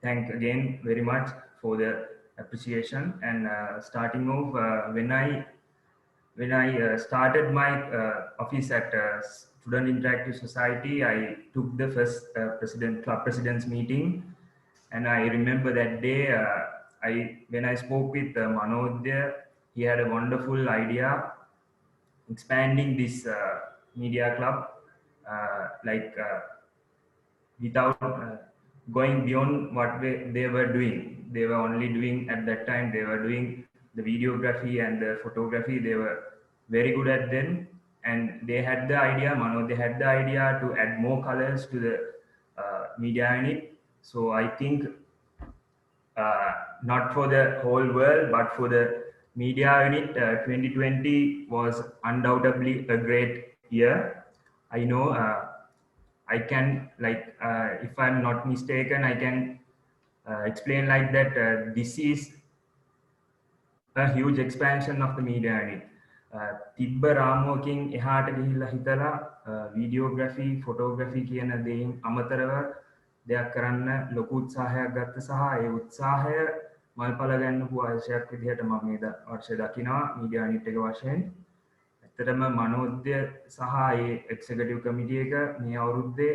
Thank again very much for the appreciation. And starting off, when I started my office at Student Interactive Society, I took the first club president's meeting, and I remember that day. When I spoke with Manodya, he had a wonderful idea expanding this media club, without going beyond what they were doing. They were only doing at that time, they were doing the videography and the photography. They were very good at them. And they had the idea, they had the idea to add more colors to the media unit. So I think not for the whole world, but for the media unit, 2020 was undoubtedly a great year. I know I can, if I'm not mistaken, I can explain like that this is a huge expansion of the media unit. තිබ්බ රාමුවකින් එහාට ගිහිල්ලා හිතලා වීඩියෝග්‍රැෆි ෆොටෝග්‍රැෆි කියන දේන් අමතරව දෙයක් කරන්න ලොකු උත්සාහයක් ගත්ත සහ ඒ උත්සාහය මල්පල ගන්නපු අවශ්‍යයක් විදිහට මම මේ වර්ෂය දකිනවා මීඩියා යුනිට් එක වශයෙන්. ඇත්තටම මනෝද්‍ය සහ ඒ එක්සිකියුටිව් කමිටි එක මේ අවුරුද්දේ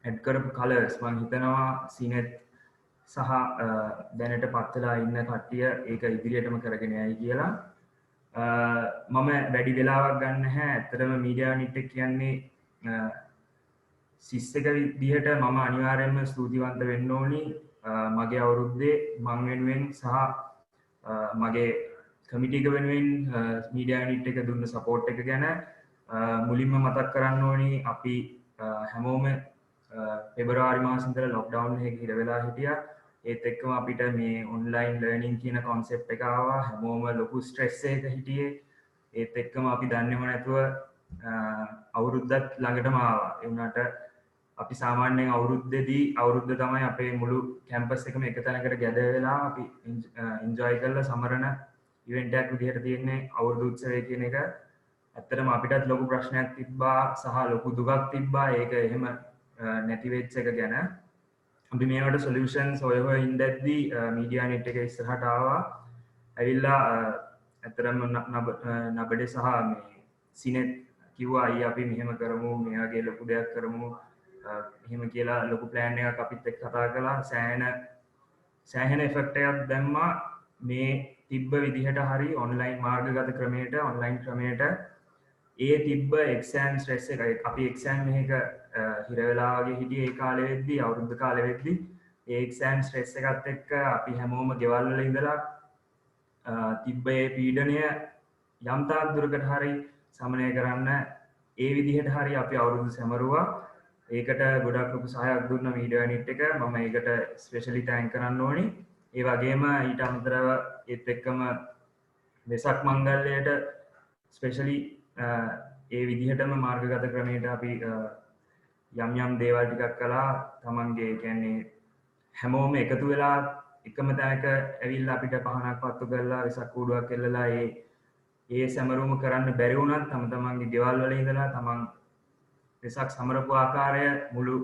ඇඩ් කරපු කලර්ස් මම හිතනවා සීනෙත් සහ දැනට පත්වලා ඉන්න කට්ටිය ඒක ඉදිරියටම කරගෙන යයි කියලා. මම වැඩි වෙලාවක් ගන්න නැහැ. ඇත්තටම මීඩියා යුනිට් එක කියන්නේ සිස් එක විදිහට මම අනිවාර්යයෙන්ම ස්තුතිවන්ත වෙන්න ඕනි. මගේ අවුරුද්දේ මං වෙනුවෙන් සහ මගේ කමිටි එක වෙනුවෙන් මීඩියා යුනිට් එක දුන්න සපෝට් එක ගැන මුලින්ම මතක් කරන්න ඕනි. අපි හැමෝම පෙබරවාරි මාසෙ ඉඳලා ලොක්ඩවුන් එකක හිර වෙලා හිටියා. ඒත් එක්කම අපිට මේ ඔන්ලයින් ලර්නින් කියන කොන්සෙප්ට් එක ආවා. හැමෝම ලොකු ස්ට්‍රෙස් එකක හිටියේ. ඒත් එක්කම අපි දන්නේම නැතුව අවුරුද්දත් ළඟටම ආවා. ඒ වුණාට අපි සාමාන්‍යයෙන් අවුරුද්ද තමයි අපේ මුළු කැම්පස් එකම එක තැනකට ගැදර වෙලා අපි එන්ජොයි කරලා සමරන ඉවෙන්ට් එකක් විදිහට තියෙන්නේ අවුරුදු උත්සවය කියන එක. ඇත්තටම අපිටත් ලොකු ප්‍රශ්නයක් තිබ්බා සහ ලොකු දුකක් තිබ්බා. ඒක එහෙම නැති වෙච්ච එක ගැන. අපි මේවට සොලියුෂන්ස් හොය ඉඳද්දී මීඩියා යුනිට් එක ඉස්සරහට ආවා. ඇවිල්ලා ඇත්තටම නබඩේ සහ මේ සිනෙත් කිව්වා අයියා අපි මෙහෙම කරමු මේ වගේ ලොකු දෙයක් කරමු එහෙම කියලා ලොකු ප්ලෑන් එකක් අපිත් එක්ක කතා කළා. සෑහෙන එෆෙක්ට් එකක් දැම්මා මේ තිබ්බ විදිහට හරි ඔන්ලයින් මාර්ගගත ක්‍රමයට ඔන්ලයින් ක්‍රමයට ඒ තිබ්බ එක්සෑම් ස්ට්‍රෙස් එක අපි එක්සෑම් එකක හිර වෙලා වගේ හිටියේ ඒ කාලෙ වෙද්දී අවුරුද්ද කාලෙ වෙද්දී ඒ එක්සෑම් ස්ට්‍රෙස් එකත් එක්ක අපි හැමෝම ගෙවල් වල ඉඳලා තිබ්බ ඒ පීඩනය යම් තාක් දුරකට හරි සමනය කරන්න ඒ විදිහට හරි අපි අවුරුදු සැමරුවා. ඒකට ගොඩක් ලොකු සහයක් දුන්න මීඩියා යුනිට් එක. මම ඒකට ස්පෙෂලි තෑන්ක් කරන්න ඕනි. ඒ වගේම ඊට අමතරව ඒත් එක්කම වෙසක් මංගල්‍යයට ස්පෙෂලි ඒ විදිහටම මාර්ගගත ක්‍රමයට අපි යම් දේවල් ටිකක් කළා. තමන්ගේ කියන්නේ හැමෝම එකතු වෙලා එකම තැනක ඇවිල්ලා අපිට පහනක් පත්තු කරලා වෙසක් කූඩුවක් එල්ලලා ඒ සැමරුම කරන්න බැරි වුණත් තමන්ගේ ගෙවල් වල ඉඳලා තමන් වෙසක් සමරපු ආකාරය මුළු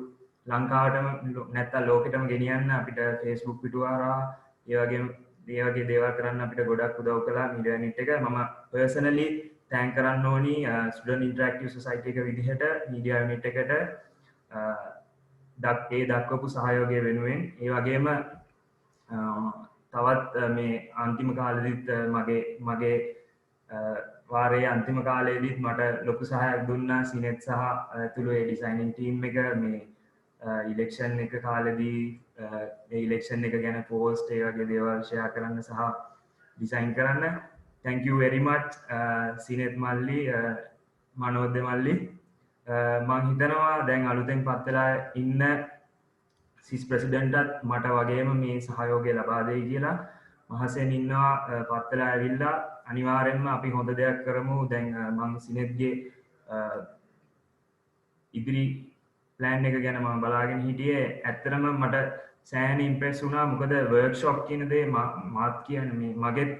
ලංකාවටම නැත්තම් ලෝකෙටම ගෙනියන්න අපිට Facebook පිටුව හරහා ඒ වගේ දේවල් කරන්න අපිට ගොඩක් උදව් කළා මීඩියා යුනිට් එක. මම පර්සනලි තෑන්ක් කරන්න ඕනි ස්ටුඩන්ට් ඉන්ටරැක්ටිව් සොසයිටි එක විදිහට මීඩියා යුනිට් එකට ඒ දක්වපු සහයෝගය වෙනුවෙන්. ඒ වගේම තවත් මේ අන්තිම කාලෙදිත් මගේ වාරයේ අන්තිම කාලයේදීත් මට ලොකු සහයක් දුන්නා සිනෙට් සහ ඇතුළු ඒ ඩිසයිනින් ටීම් එක මේ ඉලෙක්ෂන් එක කාලෙදී ඒ ඉලෙක්ෂන් එක ගැන පෝස්ට් ඒ වගේ දේවල් ෂෙයා කරන්න සහ ඩිසයින් කරන්න. thank you very much සිනෙට් මල්ලි මනෝද්‍ය මල්ලි. මම හිතනවා දැන් අලුතෙන් පත් වෙලා ඉන්න සිස් ප්‍රෙසිඩන්ට්ටත් මට වගේම මේ සහයෝගය ලබා දෙයි කියලා. මහසෙන් ඉන්නවා පත් වෙලා ඇවිල්ලා අනිවාර්යෙන්ම අපි හොඳ දෙයක් කරමු. දැන් මම සිනෙට්ගේ ඉදිරි ප්ලෑන් එක ගැන මම බලාගෙන හිටියේ. ඇත්තටම මට සෑහෙන ඉම්ප්‍රෙස් වුණා. මොකද වර්ක්ෂොප් කියන දේ මාත් කියන්නේ මේ මගෙත්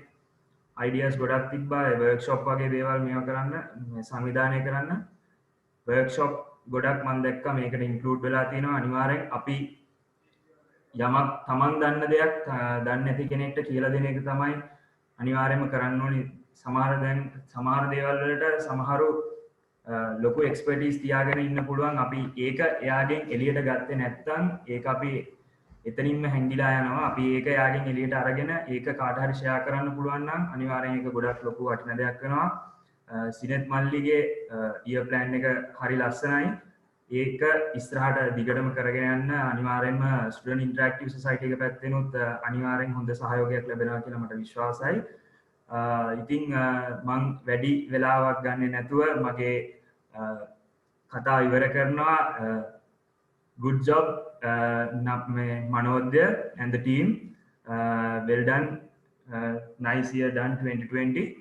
අයිඩියාස් ගොඩක් තිබ්බා. ඒ වර්ක්ෂොප් වගේ දේවල් මේවා කරන්න සංවිධානය කරන්න. වර්ක්ෂොප් ගොඩක් මම දැක්කා මේකට ඉන්ක්ලූඩ් වෙලා තියෙනවා. අනිවාර්යෙන් අපි යමක් තමන් දන්න දෙයක් දන්නේ නැති කෙනෙක්ට කියලා දෙන එක තමයි අනිවාර්යයෙන්ම කරන්න ඕනේ. සමහර දේවල් වලට සමහරු ලොකු එක්ස්පර්ටිස් තියාගෙන ඉන්න පුළුවන්. අපි ඒක එයාගෙන් එළියට ගත්තේ නැත්නම් ඒක අපි එතනින්ම හැංගිලා යනවා. අපි ඒක එයාගෙන් එළියට අරගෙන ඒක කාට හරි ෂෙයා කරන්න පුළුවන් නම් අනිවාර්යෙන් ඒක ගොඩක් ලොකු වටින දෙයක් වෙනවා. සිනෙට් මල්ලිගේ ඊයර් ප්ලෑන් එක හරි ලස්සනයි. ඒක ඉස්සරහට දිගටම කරගෙන යන්න අනිවාර්යෙන්ම ස්ටුඩන්ට් ඉන්ටරැක්ටිව් සොසයිටි එක පැත්තෙනුත් අනිවාර්යෙන් හොඳ සහයෝගයක් ලැබෙනවා කියලා මට විශ්වාසයි. ඉතින් මං වැඩි වෙලාවක් ගන්නේ නැතුව මගේ කතාව ඉවර කරනවා. good job Manodya and the team. Well done. Nice year done 2020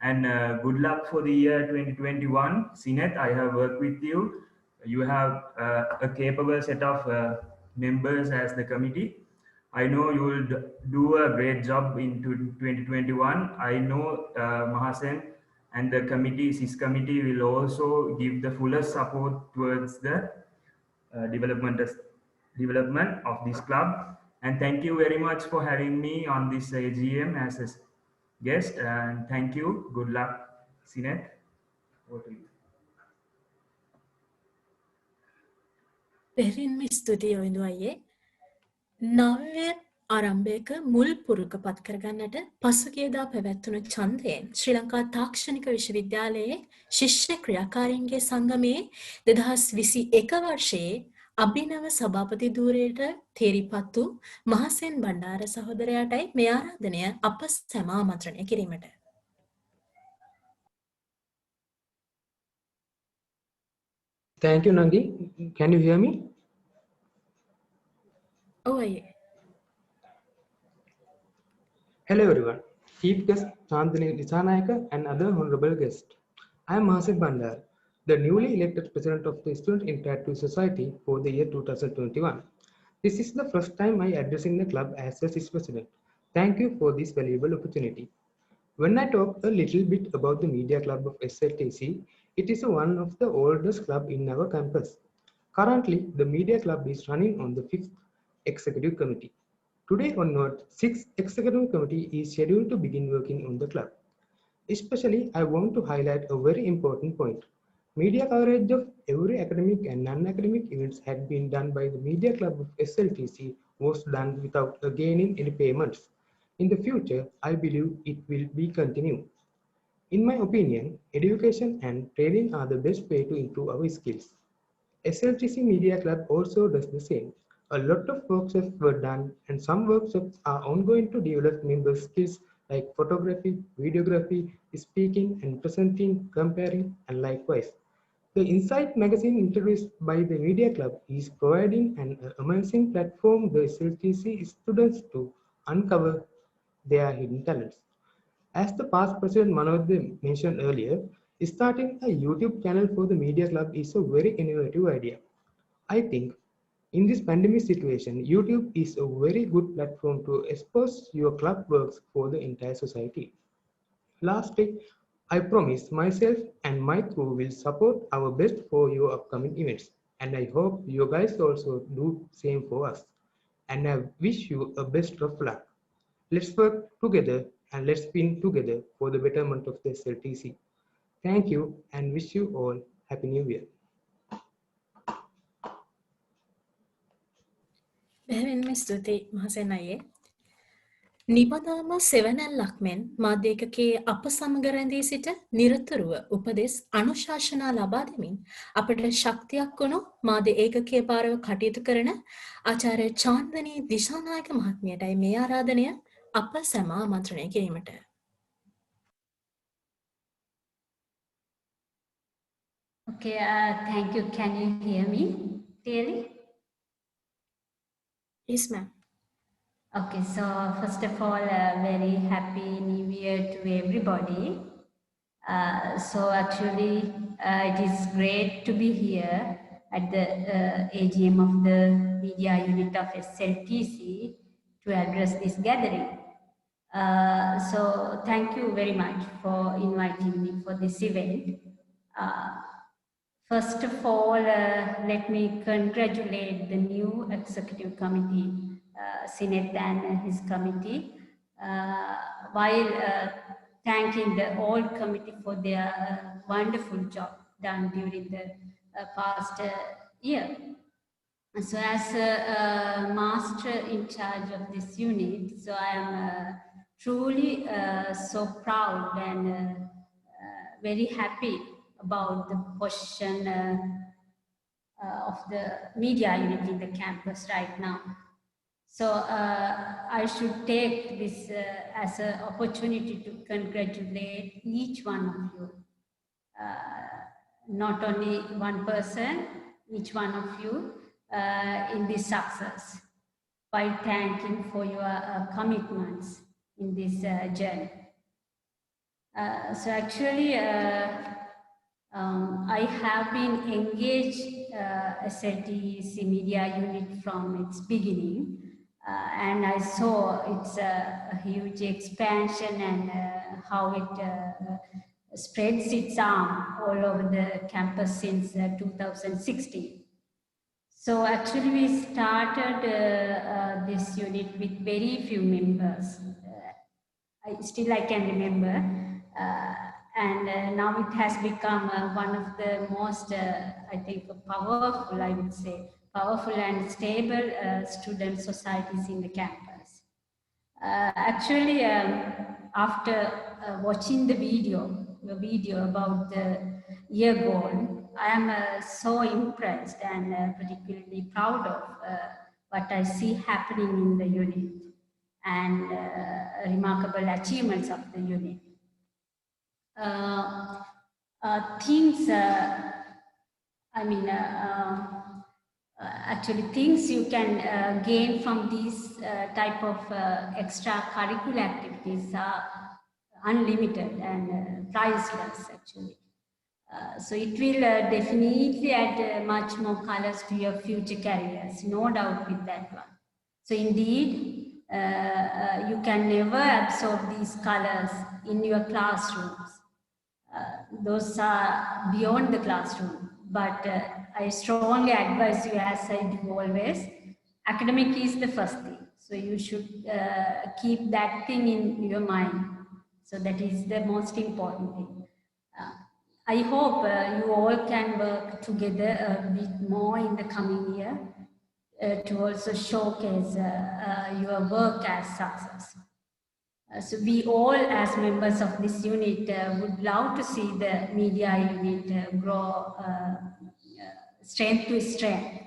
and good luck for the year 2021. Sinet, I have worked with you. You have a capable set of members as the committee. I know you will do a great job in 2021. I know Mahasen and the committee, SIS committee, will also give the fullest support towards the development of this club. And thank you very much for having me on this AGM as a guest. And thank you. Good luck, Sinet. Over to you. බෙහෙරින්ම ස්තුතියි ඔයිඳු අයියේ. නව්‍ය ආරම්භයක මුල් පුරුක පත් කරගන්නට පසුගියදා පැවැත්වුණු ඡන්දයෙන් ශ්‍රී ලංකා තාක්ෂණික විශ්වවිද්‍යාලයේ ශිෂ්‍ය ක්‍රියාකාරීන්ගේ සංගමයේ 2021 වර්ෂයේ අභිනව සභාපති ධූරයට තේරිපත් වූ මහසෙන් බණ්ඩාර සහෝදරයාටයි මේ ආරාධනය අප සැම ආමන්ත්‍රණය කිරීමට. Thank you, Nandi. Can you hear me? ඔව් අයියේ. Hello everyone. Chief guest Chandani Lisanayaka and other honorable guests. I am Mahasen Bandar, the newly elected president of the Student Interactive Society for the year 2021. This is the first time I addressing the club as a CIS president. Thank you for this valuable opportunity. When I talk a little bit about the media club of SLTC, it is one of the oldest club in our campus. Currently, the media club is running on the 5th executive committee. Today onward, 6th executive committee is scheduled to begin working on the club. Especially, I want to highlight a very important point. Media coverage of every academic and non-academic events had been done by the media club of SLTC was done without gaining any payments. In the future, I believe it will be continued. In my opinion, education and training are the best way to improve our skills. SLTC Media Club also does the same. A lot of workshops were done and some workshops are ongoing to develop member skills like photography, videography, speaking and presenting, comparing and likewise. The Insight magazine introduced by the Media Club is providing an amazing platform for the SLTC students to uncover their hidden talents. As the past president Manodya mentioned earlier, starting a YouTube channel for the Media Club is a very innovative idea. I think in this pandemic situation, YouTube is a very good platform to expose your club works for the entire society. Lastly, I promise myself and my crew will support our best for your upcoming events. And I hope you guys also do same for us. And I wish you a best of luck. Let's work together and let's spin together for the betterment of the SLTC. Thank you and wish you all Happy New Year. බැහැවෙන්ම ස්තුතියි මහසෙන් අයියේ. නිබදාම සෙවනැල්ලක් මෙන් මාධ්‍යකගේ අප සමග රැඳී සිට නිරතුරුව උපදෙස් අනුශාසනා ලබා දෙමින් අපට ශක්තියක් වුණු මාධ්‍ය ඒකකයේ පාරව කටයුතු කරන ආචාර්ය චාන්දනී දිශානායක මහත්මියටයි මේ ආරාධනය අප සැම ආමන්ත්‍රණය කිරීමට. Okay, thank you. Can you hear me clearly? Yes, ma'am. Okay, so first of all, very happy New Year to everybody. So actually, it is great to be here at the AGM of the media unit of SLTC to address this gathering. So thank you very much for inviting me for this event. First of all, let me congratulate the new executive committee, Sinet and his committee, while thanking the old committee for their wonderful job done during the past year. So as a master in charge of this unit, so I am truly so proud and very happy about the position of the media unit in the campus right now. So I should take this as an opportunity to congratulate each one of you. Not only one person, each one of you in this success, by thanking for your commitments in this journey. So actually, I have been engaged SLTC media unit from its beginning, and I saw its a huge expansion and how it spreads its arm all over the campus since 2016. So actually we started this unit with very few members. I can remember. And now it has become one of the most, I think, powerful, I would say, powerful and stable student societies in the campus. Actually, after watching the video about the year goal, I am so impressed and particularly proud of what I see happening in the unit and remarkable achievements of the unit. Things, actually things you can gain from these type of extracurricular activities are unlimited and priceless actually. So it will definitely add much more colors to your future careers, no doubt with that one. So indeed, you can never absorb these colors in your classrooms. Those are beyond the classroom, but I strongly advise you, as I do always, academic is the first thing. So you should keep that thing in your mind. So that is the most important thing. I hope you all can work together a bit more in the coming year to also showcase your work as success. So we all as members of this unit would love to see the media unit grow strength to strength.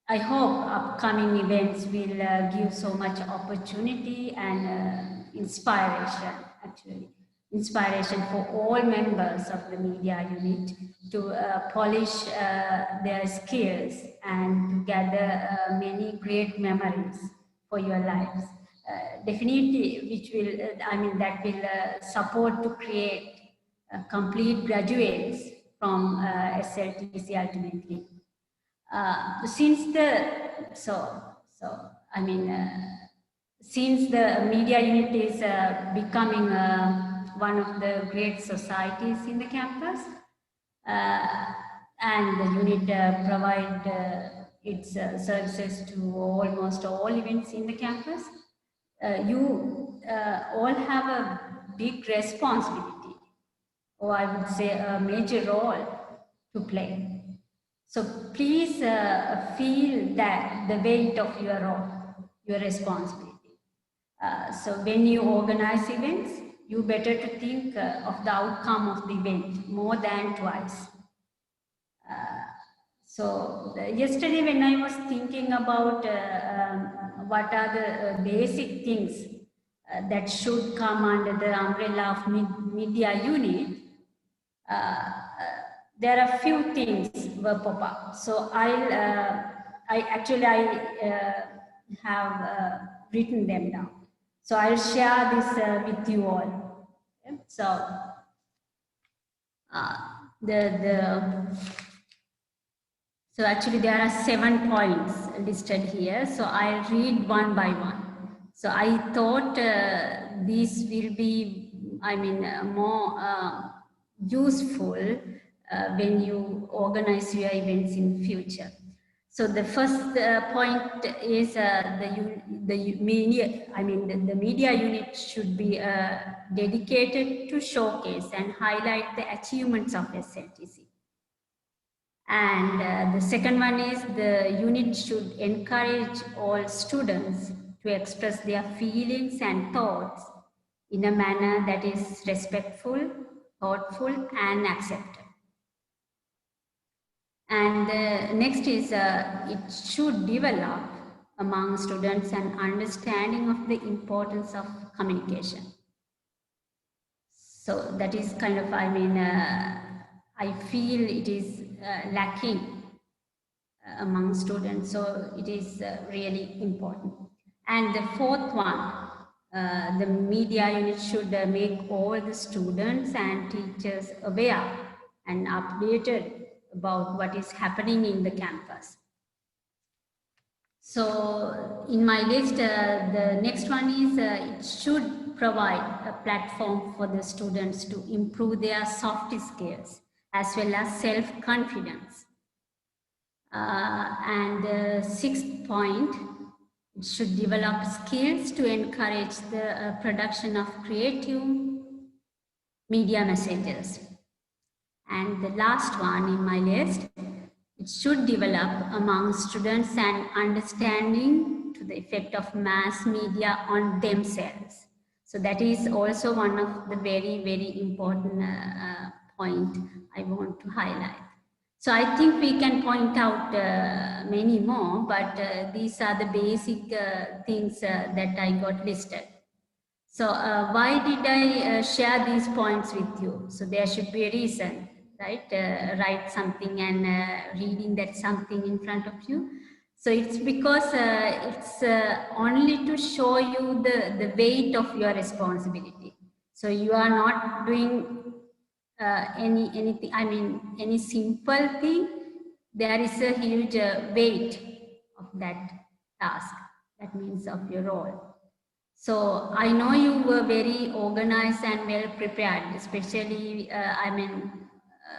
I hope upcoming events will give so much opportunity and inspiration, actually. Inspiration for all members of the media unit to polish their skills and to gather many great memories for your lives. Definitely, which will, that will support to create complete graduates from SLTC ultimately. Since the media unit is becoming one of the great societies in the campus, and the unit provide its services to almost all events in the campus. You all have a big responsibility, or I would say a major role to play. So please feel that the weight of your role, your responsibility. So when you organize events, you better to think of the outcome of the event more than twice. Yesterday when I was thinking about what are the basic things that should come under the umbrella of media unit, there are few things were pop up. So I have written them down. So I'll share this with you all. Okay? So so actually there are 7 points listed here. So I'll read one by one. So I thought these will be, more useful when you organize your events in future. So the first point is the media. The media unit should be dedicated to showcase and highlight the achievements of SLTC. And the second one is the unit should encourage all students to express their feelings and thoughts in a manner that is respectful, thoughtful, and accepted. And next is it should develop among students an understanding of the importance of communication. So that is kind of, I feel it is lacking among students. So it is really important. And the fourth one, the media unit should make all the students and teachers aware and updated about what is happening in the campus. So in my list, the next one is it should provide a platform for the students to improve their soft skills as well as self-confidence. And the sixth point, it should develop skills to encourage the production of creative media messages. And the last one in my list, it should develop among students an understanding to the effect of mass media on themselves. So that is also one of the very, very important point I want to highlight. So I think we can point out many more, but these are the basic things that I got listed. So why did I share these points with you? So there should be a reason, right? Write something and reading that something in front of you. So it's because it's only to show you the weight of your responsibility. So you are not doing anything, any simple thing. There is a huge weight of that task. That means of your role. So I know you were very organized and well prepared, especially,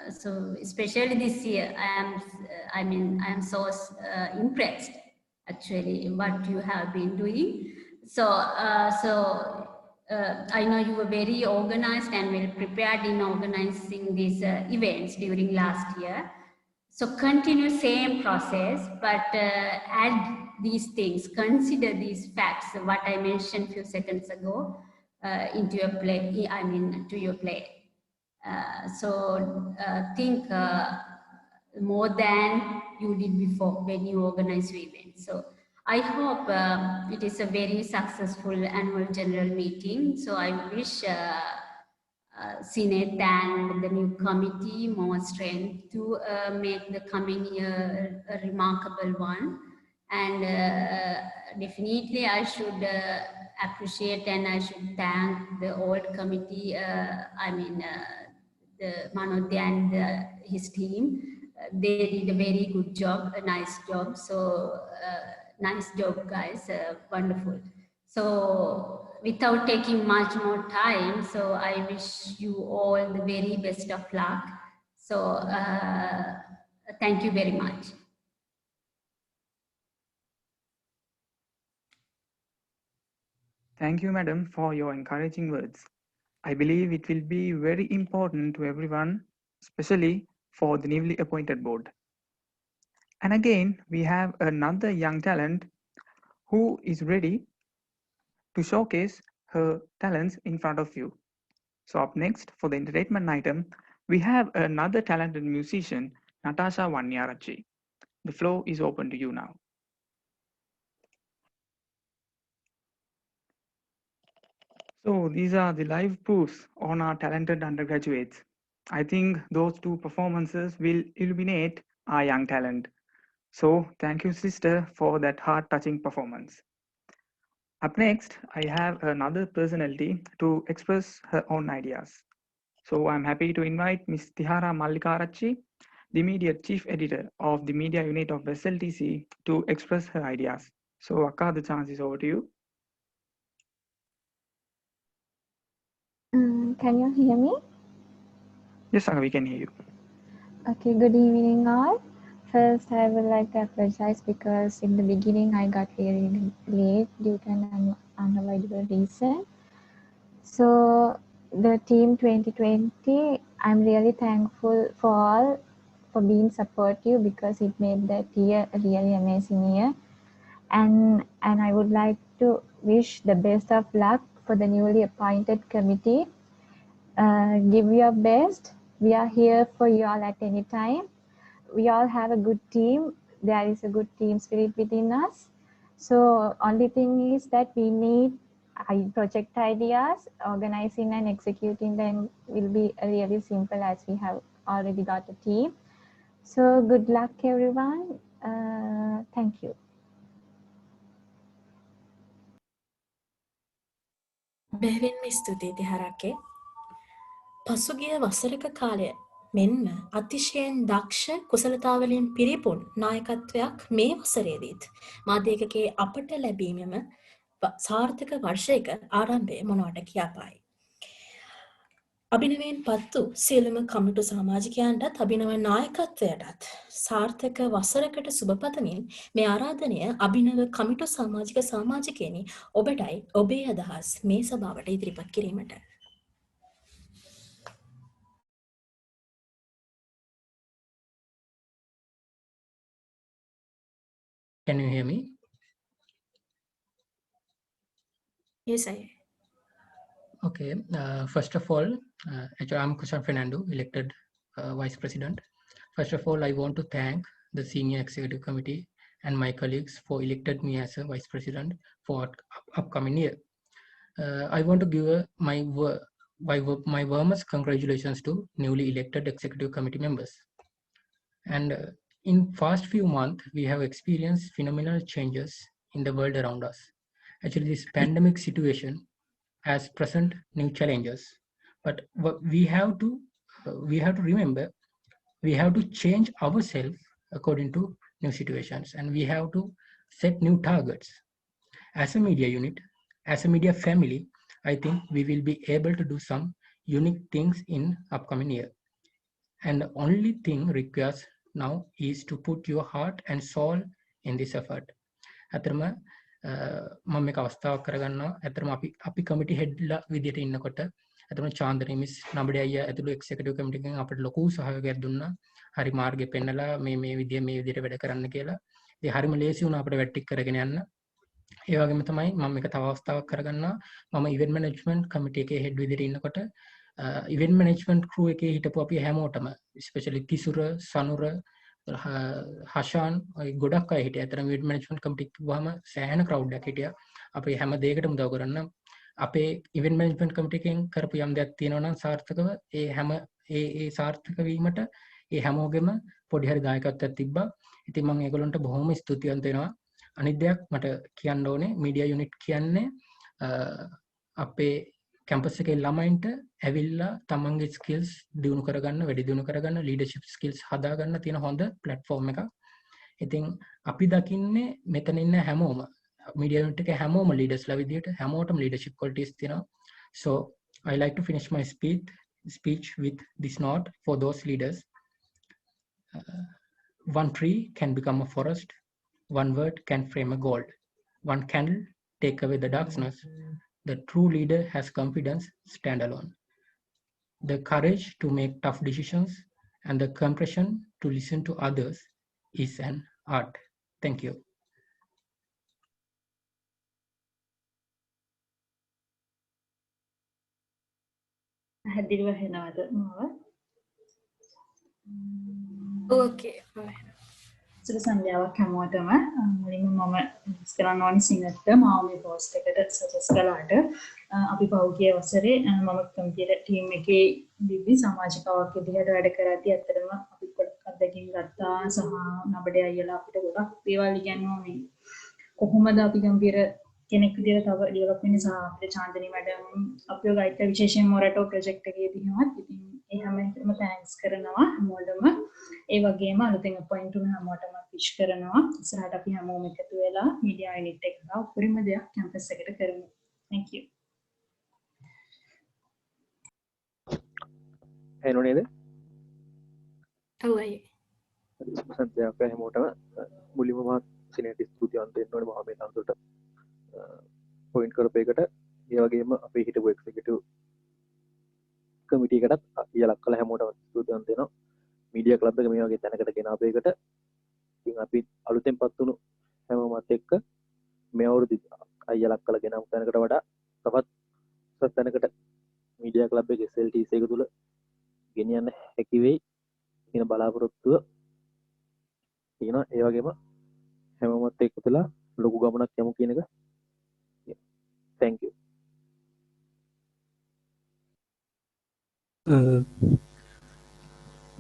so especially this year, I am so impressed actually what you have been doing. So, I know you were very organized and well prepared in organizing these events during last year. So continue same process, but add these things, consider these facts, what I mentioned a few seconds ago, into your play, to your play. Think more than you did before when you organize your event. So I hope it is a very successful annual general meeting. So I wish Senate and the new committee more strength to make the coming year a remarkable one. And definitely I should appreciate and I should thank the old committee, the Manodya and his team. They did a very good job, a nice job. So nice job, guys, wonderful. So without taking much more time, so I wish you all the very best of luck. So Thank you very much. Thank you, madam, for your encouraging words. I believe it will be very important to everyone, especially for the newly appointed board. And again, we have another young talent who is ready to showcase her talents in front of you. So up next for the entertainment item, we have another talented musician, Natasha Vanyarachi. The floor is open to you now. So these are the live proofs on our talented undergraduates. I think those two performances will illuminate our young talent. So thank you, sister, for that heart-touching performance. Up next, I have another personality to express her own ideas. So I'm happy to invite Ms. Tihara Mallikarachi, the immediate chief editor of the media unit of SLTC, to express her ideas. So Akka, the chance is over to you. Can you hear me? Yes, Akka, we can hear you. Okay, good evening all. First, I would like to apologize because in the beginning I got very late due to an unavoidable reason. So the team 2020, I'm really thankful for all for being supportive because it made that year a really amazing year. And I would like to wish the best of luck for the newly appointed committee. Give your best. We are here for you all at any time. We all have a good team. There is a good team spirit within us. So only thing is that we need project ideas. Organizing and executing them will be really simple as we have already got a team. So good luck everyone. Thank you. බෙහෙවින්ම ස්තුතියි තිහරක්කේ. පසුගිය වසරක කාලය මෙන්ම අතිශයෙන් දක්ෂ කුසලතාවලින් පිරිපුන් නායකත්වයක් මේ වසරේදීත් මාධ්‍යකගේ අපට ලැබීමම සාර්ථක වර්ෂයක ආරම්භය මොනවට කියාපායි. අභිනවයෙන් පත්තු සියලුම කමිටු සමාජිකයන්ටත් අභිනව නායකත්වයටත් සාර්ථක වසරකට සුබපතමින් මේ ආරාධනය අභිනව කමිටු සමාජිකයනි ඔබටයි ඔබේ අදහස් මේ සභාවට ඉදිරිපත් කිරීමට. Can you hear me? Yes, I. Okay. First of all, actually, I'm Kushan Fernando, elected Vice President. First of all, I want to thank the Senior Executive Committee and my colleagues for elected me as a Vice President for upcoming year. I want to give my warmest congratulations to newly elected Executive Committee members. And in past few months, we have experienced phenomenal changes in the world around us. Actually, this pandemic situation has present new challenges, but we have to remember we have to change ourselves according to new situations, and we have to set new targets. As a media unit, as a media family, I think we will be able to do some unique things in upcoming year. And the only thing requires now is to put your heart and soul in this effort. අතරම මම මේක අවස්ථාවක් කරගන්නවා. ඇත්තටම අපි කමිටි හෙඩ්ලා විදියට ඉන්නකොට ඇත්තටම චාන්දනී මිස් නබඩේ අයියා ඇතුළු එක්සිකියුටිව් කමිටි එකෙන් අපිට ලොකු සහයෝගයක් දුන්නා. හරි මාර්ගෙ පෙන්නලා මේ විදියට වැඩ කරන්න කියලා. ඉතින් හරිම ලේසි වුණා අපිට වැට්ටික් කරගෙන යන්න. ඒ වගේම තමයි මම මේක තව අවස්ථාවක් කරගන්නවා. මම ඉවෙන්ට් මැනේජ්මන්ට් කමිටි එකේ හෙඩ් විදියට ඉන්නකොට ඉවෙන්ට් මැනේජ්මන්ට් ක්‍රූ එකේ හිටපු අපි හැමෝටම ස්පෙෂලි තිසුර සනුර හෂාන් ගොඩක් අය හිටියා. අතන ඉවෙන්ට් මැනේජ්මන්ට් කමිටි කිව්වම සෑහෙන ක්‍රවුඩ් එකක් හිටියා. අපි හැම දෙයකටම උදව් කරන්න අපේ ඉවෙන්ට් මැනේජ්මන්ට් කමිටි එකෙන් කරපු යම් දෙයක් තියෙනවා නම් සාර්ථකව ඒ සාර්ථක වීමට ඒ හැමෝගෙම පොඩි හරි දායකත්වයක් තිබ්බා. ඉතින් මම ඒගොල්ලන්ට බොහොම ස්තුතිවන්ත වෙනවා. අනිත් දෙයක් මට කියන්න ඕනේ මීඩියා යුනිට් කියන්නේ අපේ කැම්පස් එකේ ළමයින්ට ඇවිල්ලා තමන්ගේ ස්කිල්ස් දියුණු කරගන්න වැඩි දියුණු කරගන්න ලීඩර්ෂිප් ස්කිල්ස් හදාගන්න තියෙන හොඳ ප්ලැට්ෆෝම් එකක්. ඉතින් අපි දකින්නේ මෙතන ඉන්න හැමෝම මීඩියා යුනිට් එකේ හැමෝම ලීඩර්ස්ලා විදියට හැමෝටම ලීඩර්ෂිප් ක්වොලිටිස් තියෙනවා. So I like to finish my speech with this note for those leaders. One tree can become a forest. One word can frame a gold. One candle take away the darkness. The true leader has confidence, stand alone. The courage to make tough decisions and the compassion to listen to others is an art. Thank you. පැහැදිලිව හෙනවද මාව? ඕකේ. සුබ සන්ධ්‍යාවක් හැමෝටම. මුලින්ම මම කරන්න ඕනි සිංහට මාව මේ පෝස්ට් එකට සජෙස්ට් කළාට අපි පහුගිය වසරේ මම කම්පියුටර් ටීම් එකේ දිවි සමාජිකාවක් විදිහට වැඩ කරද්දී ඇත්තටම අපි ගොඩක් අත්දැකීම් ගත්තා සහ නබඩේ අයියලා අපිට ගොඩක් දේවල් ඉගෙනුවා මේ කොහොමද අපි කම්පියුටර් කෙනෙක් විදිහට තව ඩෙවලොප් වෙන්නේ සහ අපිට චාන්දනී මැඩම් අපිව ගයිඩ් කළ විශේෂයෙන් මොරටෝ ප්‍රොජෙක්ට් එකේදී හිමත් ඉතින් ඒ හැම එකටම තෑන්ක්ස් කරනවා හැමෝටම ඒ වගේම අලුතෙන් අපොයින්ට් වුණ හැමෝටම විශ් කරනවා ඉස්සරහට අපි හැමෝම එකතු වෙලා මීඩියා යුනිට් එක ගා උපරිම දෙයක් කැම්පස් එකට කරමු thank you එනෝ නේද ඔව් අයියේ සන්ධ්‍යාවක් හැමෝටම මුලින්ම මම සිනේට ස්තුතිවන්ත වෙන්න ඕනේ මම මේ තනතුරට පොයින්ට් කරපු එකට ඒ වගේම අපේ හිටපු එක්සිකියුටිව් කමිටි එකටත් අයියලක් කළ හැමෝටම ස්තුතිවන්ත වෙනවා මීඩියා ක්ලබ් එක මේ වගේ තැනකට ගෙන අපේ එකට ඉතින් අපි අලුතෙන් පත් වුණු හැමෝමත් එක්ක මේ අවුරුදු අයියලක් කළ ගෙන තැනකට වඩා තවත් උසස් තැනකට මීඩියා ක්ලබ් එක SLTC එක තුල ගෙනියන්න හැකි වෙයි කියන බලාපොරොත්තුව තියෙනවා ඒ වගේම හැමෝමත් එක්කලා ලොකු ගමනක් යමු කියන එක thank you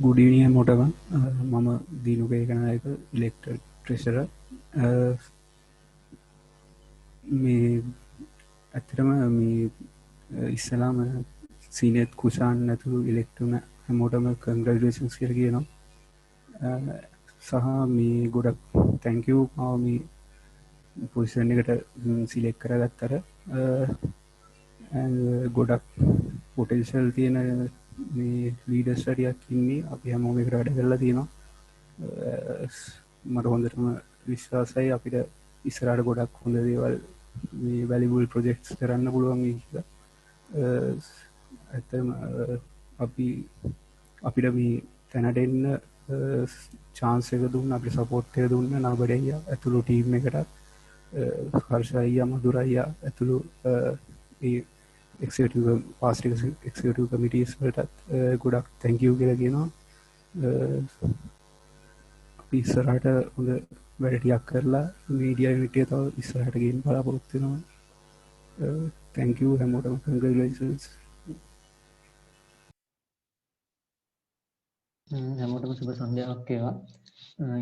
good evening හැමෝටම මම දිනුගේ කනායක ඉලෙක්ටඩ් ට්‍රෙෂරර් මේ ඇත්තටම මේ ඉස්සලාම සීනියර් කුෂාන් නැතුළු ඉලෙක්ට්රුන හැමෝටම කන්ග්‍රැචුලේෂන්ස් කියලා කියනවා සහ මේ ගොඩක් thank you මාව මේ පොසිෂන් එකට සිලෙක්ට් කරගත්තට ගොඩක් පොටෙන්ෂල් තියෙන මේ ලීඩර්ස් ටිකක් ඉන්නේ අපි හැමෝම එකට වැඩ කරලා තියෙනවා මට හොඳටම විශ්වාසයි අපිට ඉස්සරහට ගොඩක් හොඳ දේවල් මේ වැලියබල් ප්‍රොජෙක්ට්ස් කරන්න පුළුවන් කියලා ඇත්තම අපිට මේ තැනට එන්න chance එක දුන්න අපිට support එක දුන්න නබඩේ අයියා ඇතුළු ටීම් එකටත් හර්ෂ අයියා මధుර අයියා ඇතුළු ඒ එක්සිකියුටිව් කමිටීස් වලටත් ගොඩක් thank you කියලා කියනවා අපි ඉස්සරහට හොඳ වැඩ ටිකක් කරලා මීඩියා යුනිට් එක තව ඉස්සරහට ගෙන්න බලාපොරොත්තු වෙනවා thank you හැමෝටම congratulations හැමෝටම සුබ සන්ධ්‍යාවක් වේවා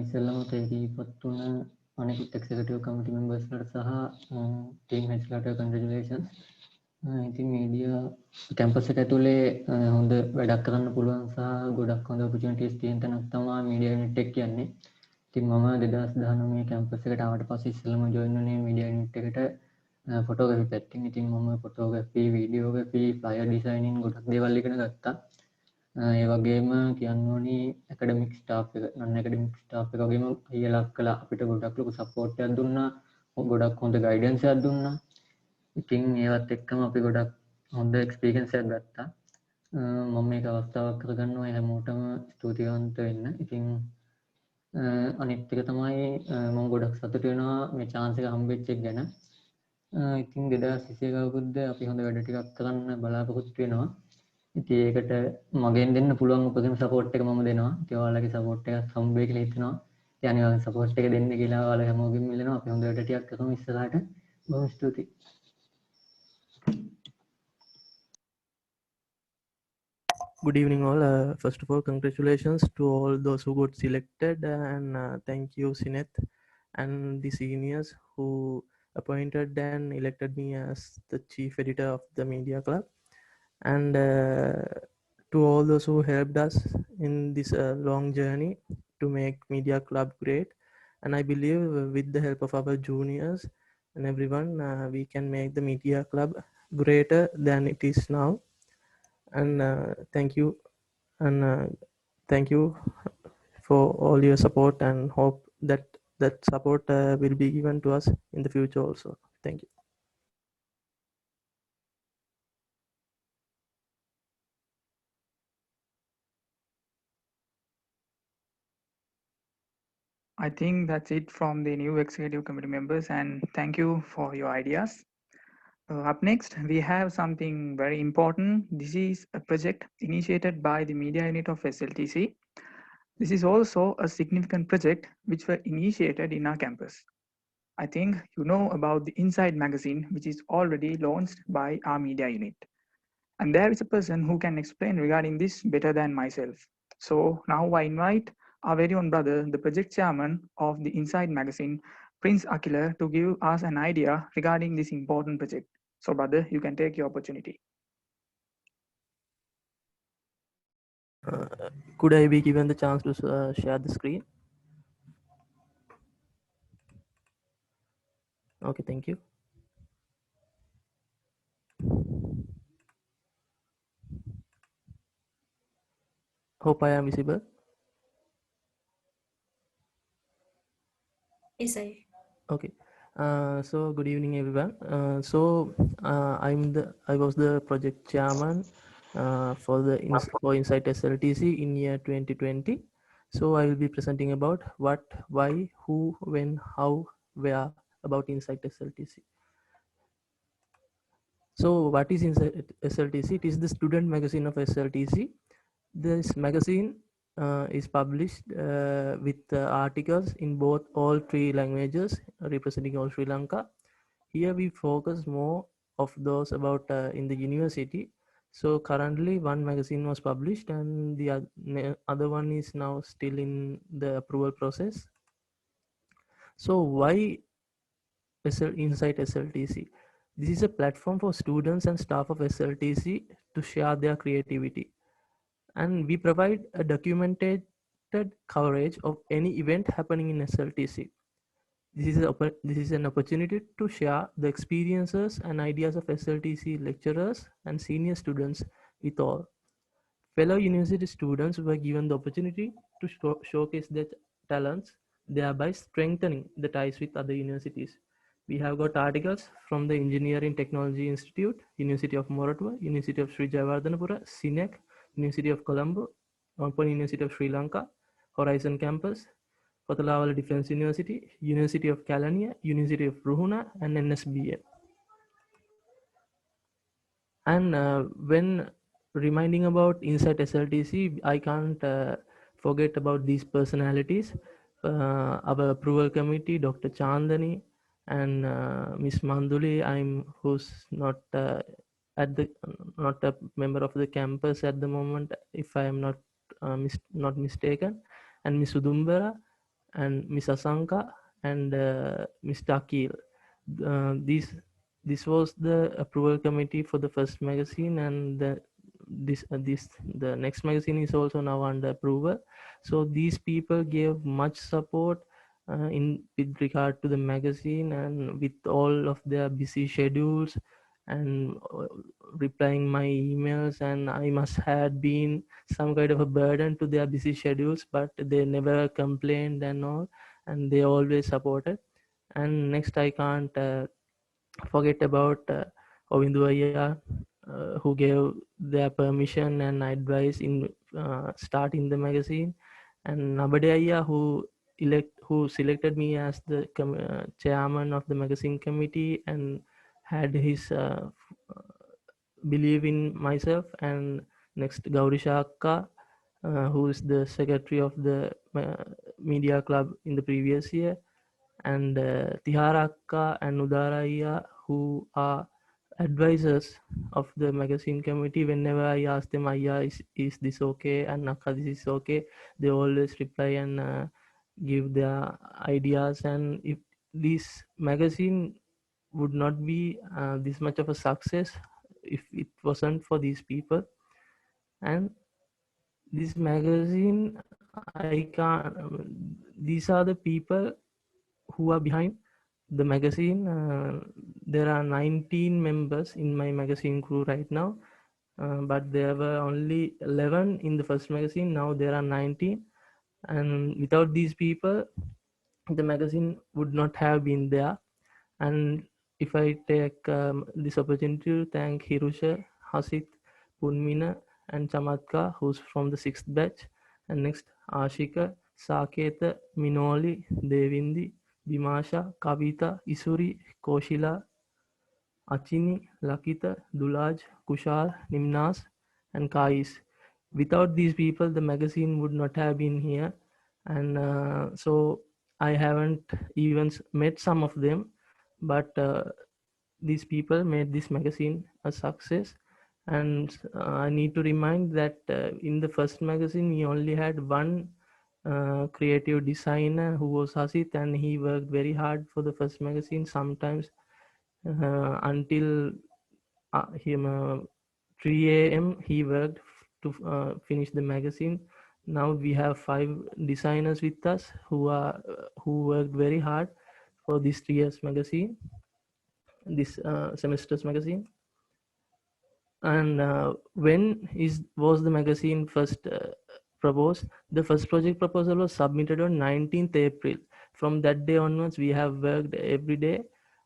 ඉස්සෙල්ලාම තේරීපත් වුණ අනෙකුත් එක්සිකියුටිව් කමිටි මෙම්බර්ස්ලාට සහ ටීම් හෙඩ්ස්ලාට congratulations ඉතින් මීඩියා කැම්පස් එක ඇතුලේ හොඳ වැඩක් කරන්න පුළුවන් සහ ගොඩක් හොඳ ඔපචුනිටිස් තියෙන තැනක් තමයි මීඩියා යුනිට් එක කියන්නේ. ඉතින් මම 2019 කැම්පස් එකට ආවට පස්සේ ඉස්සෙල්ලාම ජොයින් වුණේ මීඩියා යුනිට් එකට ෆොටෝග්‍රැෆි පැත්තෙන්. ඉතින් මම ෆොටෝග්‍රැෆි, වීඩියෝග්‍රැෆි, ෆ්ලයර් ඩිසයිනින් ගොඩක් දේවල් ඉගෙන ගත්තා. ඒ වගේම කියන්න ඕනි ඇකඩමික් ස්ටාෆ් එක, නන් ඇකඩමික් ස්ටාෆ් එක වගේම අයියලා කළා අපිට ගොඩක් ලොකු සපෝට් එකක් දුන්නා. ගොඩක් හොඳ ගයිඩන්ස් එකක් දුන්නා. ඉතින් ඒවත් එක්කම අපි ගොඩක් හොඳ එක්ස්පීරියන්ස් එකක් ගත්තා. මම මේක අවස්ථාවක් කරගන්නවා හැමෝටම ස්තුතිවන්ත වෙන්න. ඉතින් අනිත් එක තමයි මම ගොඩක් සතුටු වෙනවා මේ chance එක හම්බෙච්ච එක ගැන. ඉතින් 2021 අවුරුද්ද අපි හොඳ වැඩ ටිකක් කරන්න බලාපොරොත්තු වෙනවා. ඉතින් ඒකට මගෙන් දෙන්න පුළුවන් උපරිම සපෝට් එක මම දෙනවා. ඉතින් ඔයාලගේ සපෝට් එකක් හම්බ වෙයි කියලා හිතනවා. ඉතින් අනිවාර්යෙන් සපෝට් එක දෙන්න කියලා ඔයාලා හැමෝගෙම ඉල්ලනවා. අපි හොඳ වැඩ ටිකක් කරමු ඉස්සරහට. බොහොම ස්තුතියි. Good evening all. First of all, congratulations to all those who got selected and thank you Sineth and the seniors who appointed and elected me as the chief editor of the media club and to all those who helped us in this long journey to make media club great and I believe with the help of our juniors and everyone we can make the media club greater than it is now. And thank you for all your support and hope that that support will be given to us in the future also. Thank you. I think that's it from the new executive committee members, and thank you for your ideas. Up next, we have something very important. This is a project initiated by the media unit of SLTC. This is also a significant project which were initiated in our campus. I think you know about the Inside magazine, which is already launched by our media unit. And there is a person who can explain regarding this better than myself. So now I invite our very own brother, the project chairman of the Inside magazine, Prince Akila, to give us an idea regarding this important project. So brother, you can take your opportunity. Could I be given the chance to share the screen? Okay, thank you. Hope I am visible. Yes, I. Okay. So good evening, everyone. I was the project chairman for Insight SLTC in year 2020. So I will be presenting about what, why, who, when, how, where about Insight SLTC. So what is Insight SLTC? It is the student magazine of SLTC. This magazine is published with articles in both all three languages representing all Sri Lanka. Here we focus more of those about in the university. So currently one magazine was published and the other one is now still in the approval process. So why Insight SLTC? This is a platform for students and staff of SLTC to share their creativity. And we provide a documented coverage of any event happening in SLTC. This is an opportunity to share the experiences and ideas of SLTC lecturers and senior students with all. Fellow university students were given the opportunity to showcase their talents, thereby strengthening the ties with other universities. We have got articles from the Engineering Technology Institute, University of Moratuwa, University of Sri Jayawardhanapura, SINEC, University of Colombo, Open University of Sri Lanka, Horizon Campus, Kotalawala Defense University, University of Kelaniya, University of Ruhuna, and NSBM. And when reminding about Insight SLTC, I can't forget about these personalities. Our approval committee, Dr. Chandani and Miss Manduli, who's not not a member of the campus at the moment, if I am not mistaken, and Miss Udumbara and Miss Asanka and Mr. Akil. This was the approval committee for the first magazine, and the next magazine is also now under approval. So these people gave much support in with regard to the magazine, and with all of their busy schedules and replying my emails, and I must have been some kind of a burden to their busy schedules, but they never complained and all, and they always supported. And next I can't forget about Ovindu Ayya, who gave their permission and advice in starting the magazine, and Nabade Ayya, who selected me as the chairman of the magazine committee and had his believe in myself. And next Gaurisha Akka, who is the secretary of the media club in the previous year, and Tihara Akka and Udaraya, who are advisors of the magazine committee. Whenever I ask them, Aya, is this okay, and Akka, this is okay, they always reply and give their ideas. And if this magazine would not be this much of a success if it wasn't for these people. And this magazine, I can't these are the people who are behind the magazine. There are 19 members in my magazine crew right now, but there were only 11 in the first magazine. Now there are 19, and without these people, the magazine would not have been there. And if I take this opportunity to thank Hirusha, Hasit, Punmina, and Chamatka, who's from the 6th batch, and next Ashika, Saketa, Minoli, Devindi, Bimasha, Kavita, Isuri, Koshila, Achini, Lakita, Dulaj, Kushal, Nimnas, and Kais. Without these people, the magazine would not have been here. And so I haven't even met some of them, but these people made this magazine a success. And I need to remind that in the first magazine, we only had one creative designer who was Hasit, and he worked very hard for the first magazine, sometimes until him 3 a.m. he worked to finish the magazine. Now we have 5 designers with us who worked very hard for this 3 years magazine, this semester's magazine. And when was the magazine first proposed? The first project proposal was submitted on 19th April. From that day onwards, we have worked every day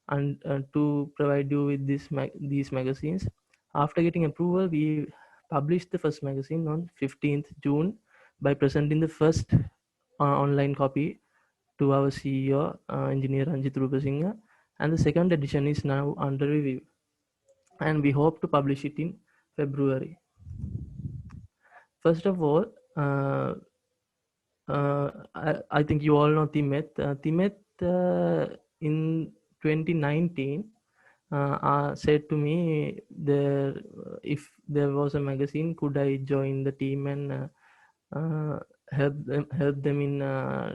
and to provide you with these magazines. After getting approval, we published the first magazine on 15th June by presenting the first online copy to our CEO, Engineer Ranjit Rupasinghe, and the second edition is now under review, and we hope to publish it in February. First of all, I think you all know Timet. Timet in 2019 said to me, if there was a magazine, could I join the team and help them in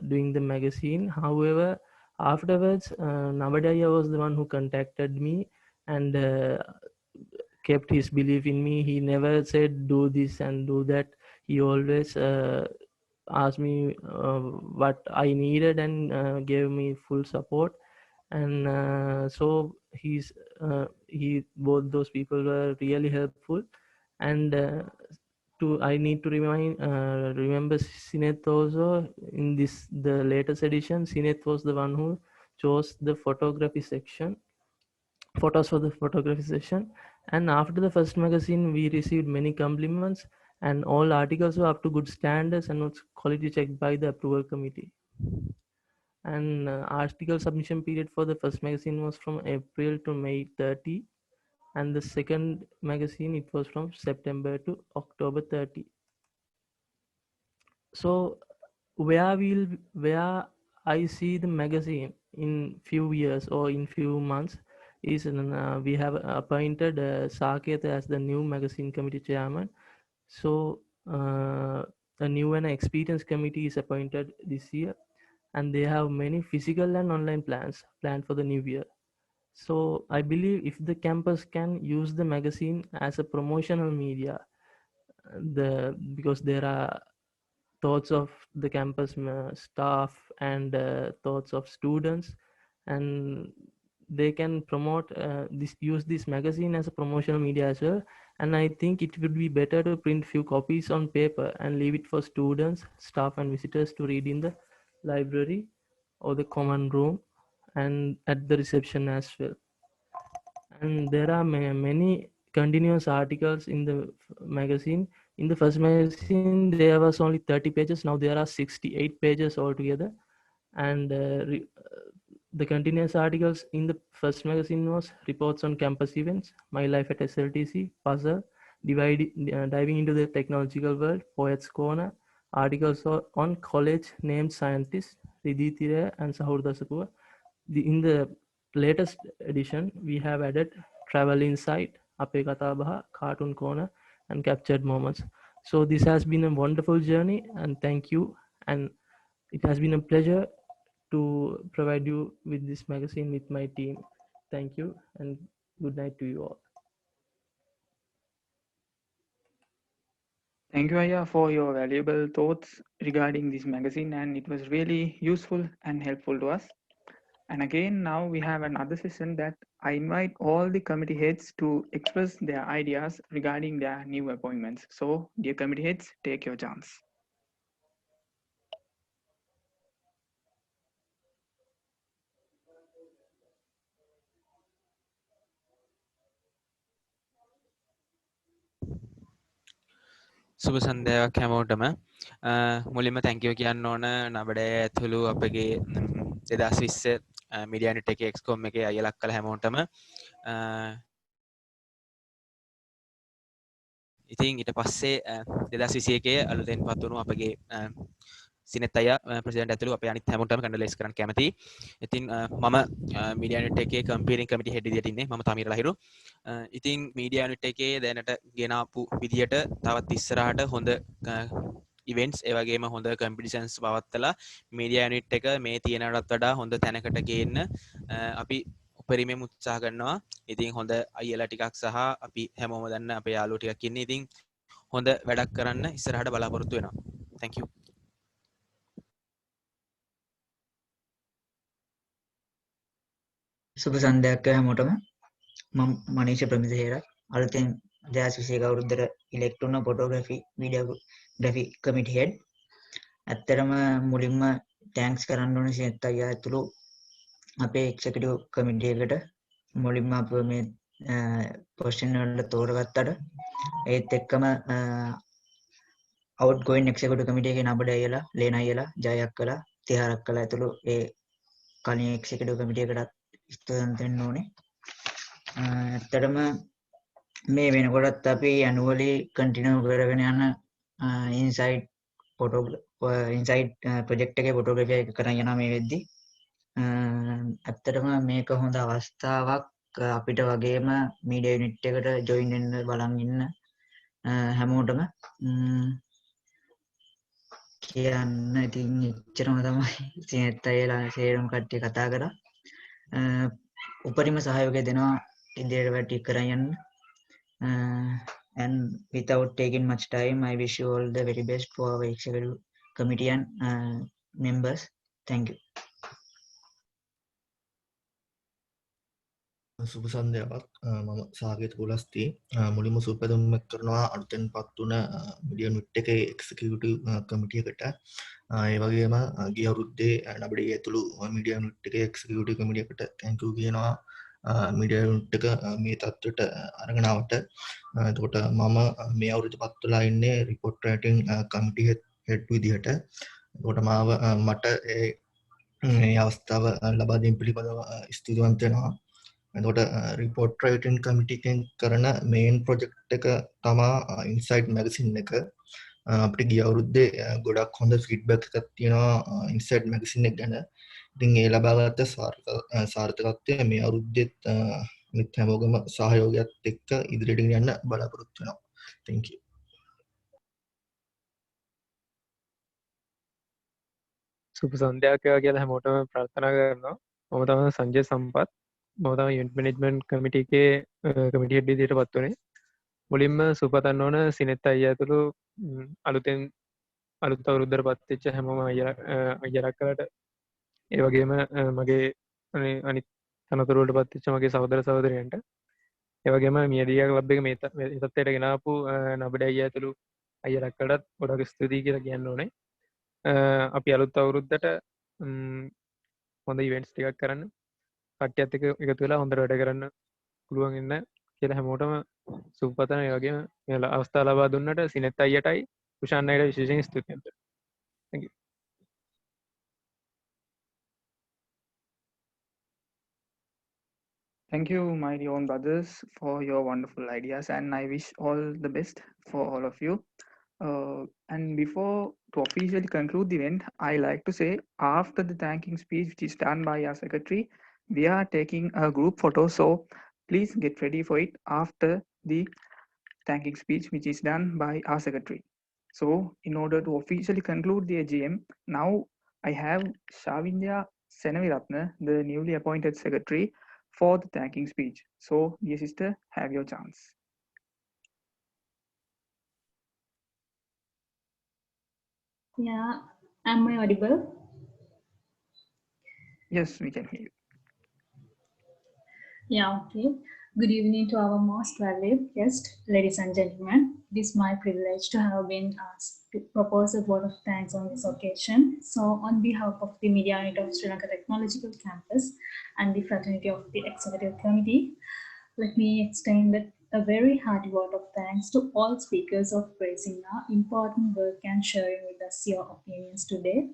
doing the magazine. However, afterwards, Nabade was the one who contacted me and kept his belief in me. He never said do this and do that. He always asked me what I needed and gave me full support. And so both those people were really helpful. And I need to remember Sineth also. In the latest edition, Sineth was the one who chose the photography section, photos for the photography section. And after the first magazine, we received many compliments, and all articles were up to good standards and was quality checked by the approval committee. And article submission period for the first magazine was from April to May 30, and the second magazine, it was from September to October 30. So where I see the magazine in few years or in few months is we have appointed Saket as the new magazine committee chairman. So a new and experienced committee is appointed this year, and they have many physical and online plans planned for the new year. So I believe if the campus can use the magazine as a promotional media, because there are thoughts of the campus staff and thoughts of students, and they can promote use this magazine as a promotional media as well. And I think it would be better to print few copies on paper and leave it for students, staff, and visitors to read in the library or the common room and at the reception as well. And there are many continuous articles in the magazine. In the first magazine, there was only 30 pages. Now there are 68 pages altogether. And the continuous articles in the first magazine was reports on campus events, my life at SLTC, puzzle, diving into the technological world, poets corner, articles on college named scientists, Ridhi Tire and Sahur Dasapur. In the latest edition, we have added travel insight, Ape Katabaha, cartoon corner, and captured moments. So this has been a wonderful journey, and thank you. And it has been a pleasure to provide you with this magazine with my team. Thank you, and good night to you all. Thank you, Aya, for your valuable thoughts regarding this magazine, and it was really useful and helpful to us. And again, now we have another session that I invite all the committee heads to express their ideas regarding their new appointments. So, dear committee heads, take your chance. සුබ සන්ධ්‍යාවක් හැමෝටම මුලින්ම තැංකියෝ කියන්න ඕන නබඩ ඇතුළු අපගේ 2020 මිඩියනිට එක එක්ස්කෝම් එක අයලක් කළ හැමෝටම ඉතින් ඊට පස්සේ 2021 අලුතෙන් පත්වුණු අපගේ සිනෙත් අය ප්‍රසිඩන්ට් ඇතුළු අපේ අනිත් හැමෝටම කන්ඩලේස් කරන්න කැමතියි. ඉතින් මම මීඩියා යුනිට් එකේ කම්පීරින් කමිටි හෙඩ් විදියට ඉන්නේ. මම තමීර ලහිරු. ඉතින් මීඩියා යුනිට් එකේ දැනට ගෙනාපු විදියට තවත් ඉස්සරහට හොඳ ඉවෙන්ට්ස් ඒ වගේම හොඳ කම්පිටිෂන්ස් පවත්වලා මීඩියා යුනිට් එක මේ තියෙනටත් වඩා හොඳ තැනකට ගේන්න අපි උපරිමයෙන් උත්සාහ කරනවා. ඉතින් හොඳ අයියලා ටිකක් සහ අපි හැමෝම දන්න අපේ යාළුවෝ ටිකක් ඉන්නේ. ඉතින් හොඳ වැඩක් කරන්න ඉස්සරහට බලාපොරොත්තු වෙනවා. Thank you. සුබ සන්ධ්‍යාවක් හැමෝටම. මම මනීෂ ප්‍රමිතහේර අලුතෙන් 2021 අවුරුද්දට ඉලෙක්ට් වුණ ෆොටෝග්‍රැෆි වීඩියෝග්‍රැෆි කමිටි හෙඩ්. ඇත්තටම මුලින්ම තෑන්ක්ස් කරන්න ඕනේ සිනත් අයියා ඇතුළු අපේ එක්සිකියුටිව් කමිටි එකට මුලින්ම අප මේ පොසිෂන් වලට තෝරගත්තට ඒත් එක්කම අවුට්ගෝයින් එක්සිකියුටිව් කමිටි එකේ නබඩ අයියලා, ලේන අයියලා, ජය අක්කලා, තිහාර අක්කලා ඇතුළු ඒ කලින් එක්සිකියුටිව් කමිටි එකටත් ස්තුතිවන්ත වෙන්න ඕනේ. ඇත්තටම මේ වෙනකොටත් අපි ඇනුවලි කන්ටිනියු කරගෙන යන ඉන්සයිඩ් ප්‍රොජෙක්ට් එකේ ෆොටෝග්‍රැෆි එක කරන් යනවා මේ වෙද්දි. ඇත්තටම මේක හොඳ අවස්ථාවක් අපිට වගේම මීඩියා යුනිට් එකට ජොයින් වෙන්න බලන් ඉන්න හැමෝටම කියන්න ඉතින් එච්චරම තමයි. සිනත් අයලා සේරම කට්ටිය කතා කරා. උපරිම සහයෝගය දෙනවා ඉදිරියට වැඩි කරන් යන්න. And without taking much time, I wish you all the very best for our executive committee and members. Thank you. සුබ සන්ධ්‍යාවක්. මම සාගත කුලස්ති. මුලින්ම සුබපැතුම් කරනවා අලුතෙන් පත් වුණ මීඩියා යුනිට් එකේ එක්සිකියුටිව් කමිටි එකට. ඒ වගේම ගිය අවුරුද්දේ නබඩේ ඇතුළු මීඩියා යුනිට් එකේ එක්සිකියුටිව් කමිටි එකට thank you කියනවා. මීඩියා යුනිට් එක මේ තත්ත්වයට අරගෙන ආවට. එතකොට මම මේ අවුරුද්දේ පත් වෙලා ඉන්නේ report writing කමිටි හෙඩ් විදිහට. එතකොට මට මේ අවස්ථාව ලබා දීම පිළිබඳව ස්තුතිවන්ත වෙනවා. එතකොට report writing කමිටි එකෙන් කරන මේන් ප්‍රොජෙක්ට් එක තමා ඉන්සයිඩ් මැගසින් එක. අපිට ගිය අවුරුද්දේ ගොඩක් හොඳ ෆීඩ්බැක් එකක් තියෙනවා ඉන්සයිඩ් මැගසින් එක ගැන. ඉතින් ඒ ලබාගත්ත සාර්ථකත්වය මේ අවුරුද්දෙත් අනිත් හැමෝගම සහයෝගයත් එක්ක ඉදිරියට යන්න බලාපොරොත්තු වෙනවා. Thank you. සුබ සන්ධ්‍යාවක් වේවා කියලා හැමෝටම ප්‍රාර්ථනා කරනවා. මම තමයි සංජය සම්පත්. මම තමයි ඉවෙන්ට් මැනේජ්මන්ට් කමිටි එකේ කමිටි හෙඩ් විදිහට පත් වුණේ. මුලින්ම සුබපතන්න ඕන සිනෙත් අයියා ඇතුළු අලුතෙන් අලුත් අවුරුද්දට පත් වෙච්ච හැමෝම අයියලාට ඒ වගේම මගේ අනිත් තනතුරු වලට පත් වෙච්ච මගේ සහෝදර සහෝදරයන්ට ඒ වගේම මියදියා ක්ලබ් එක මේ තත්ත්වයට ගෙනාපු නබඩ අයියා ඇතුළු අයියලාටත් ගොඩක් ස්තුතියි කියලා කියන්න ඕනේ. අපි අලුත් අවුරුද්දට හොඳ ඉවෙන්ට්ස් ටිකක් කරන්න කට්ටියත් එක්ක එකතු වෙලා හොඳට වැඩ කරන්න පුළුවන් ඉන්න කියලා හැමෝටම සුබපතන. ඒ වගේම මේ අවස්ථාව ලබා දුන්නට සිනෙත් අයියටයි කුෂාන් අයියට විශේෂයෙන් ස්තුතියි. Thank you. Thank you, my own brothers, for your wonderful ideas, and I wish all the best for all of you. And before to officially conclude the event, I like to say after the thanking speech, which is done by our secretary, we are taking a group photo. So please get ready for it after the thanking speech, which is done by our secretary. So in order to officially conclude the AGM, now I have Shavindya Senaviratna, the newly appointed secretary, for the thanking speech. So, dear sister, have your chance. Yeah, am I audible? Yes, we can hear you. Yeah, okay. Good evening to our most valued guest, ladies and gentlemen. It is my privilege to have been asked to propose a vote of thanks on this occasion. So, on behalf of the Media Unit of Sri Lanka Technological Campus and the fraternity of the Executive Committee, let me extend A very hearty vote of thanks to all speakers of praising our important work and sharing with us your opinions today.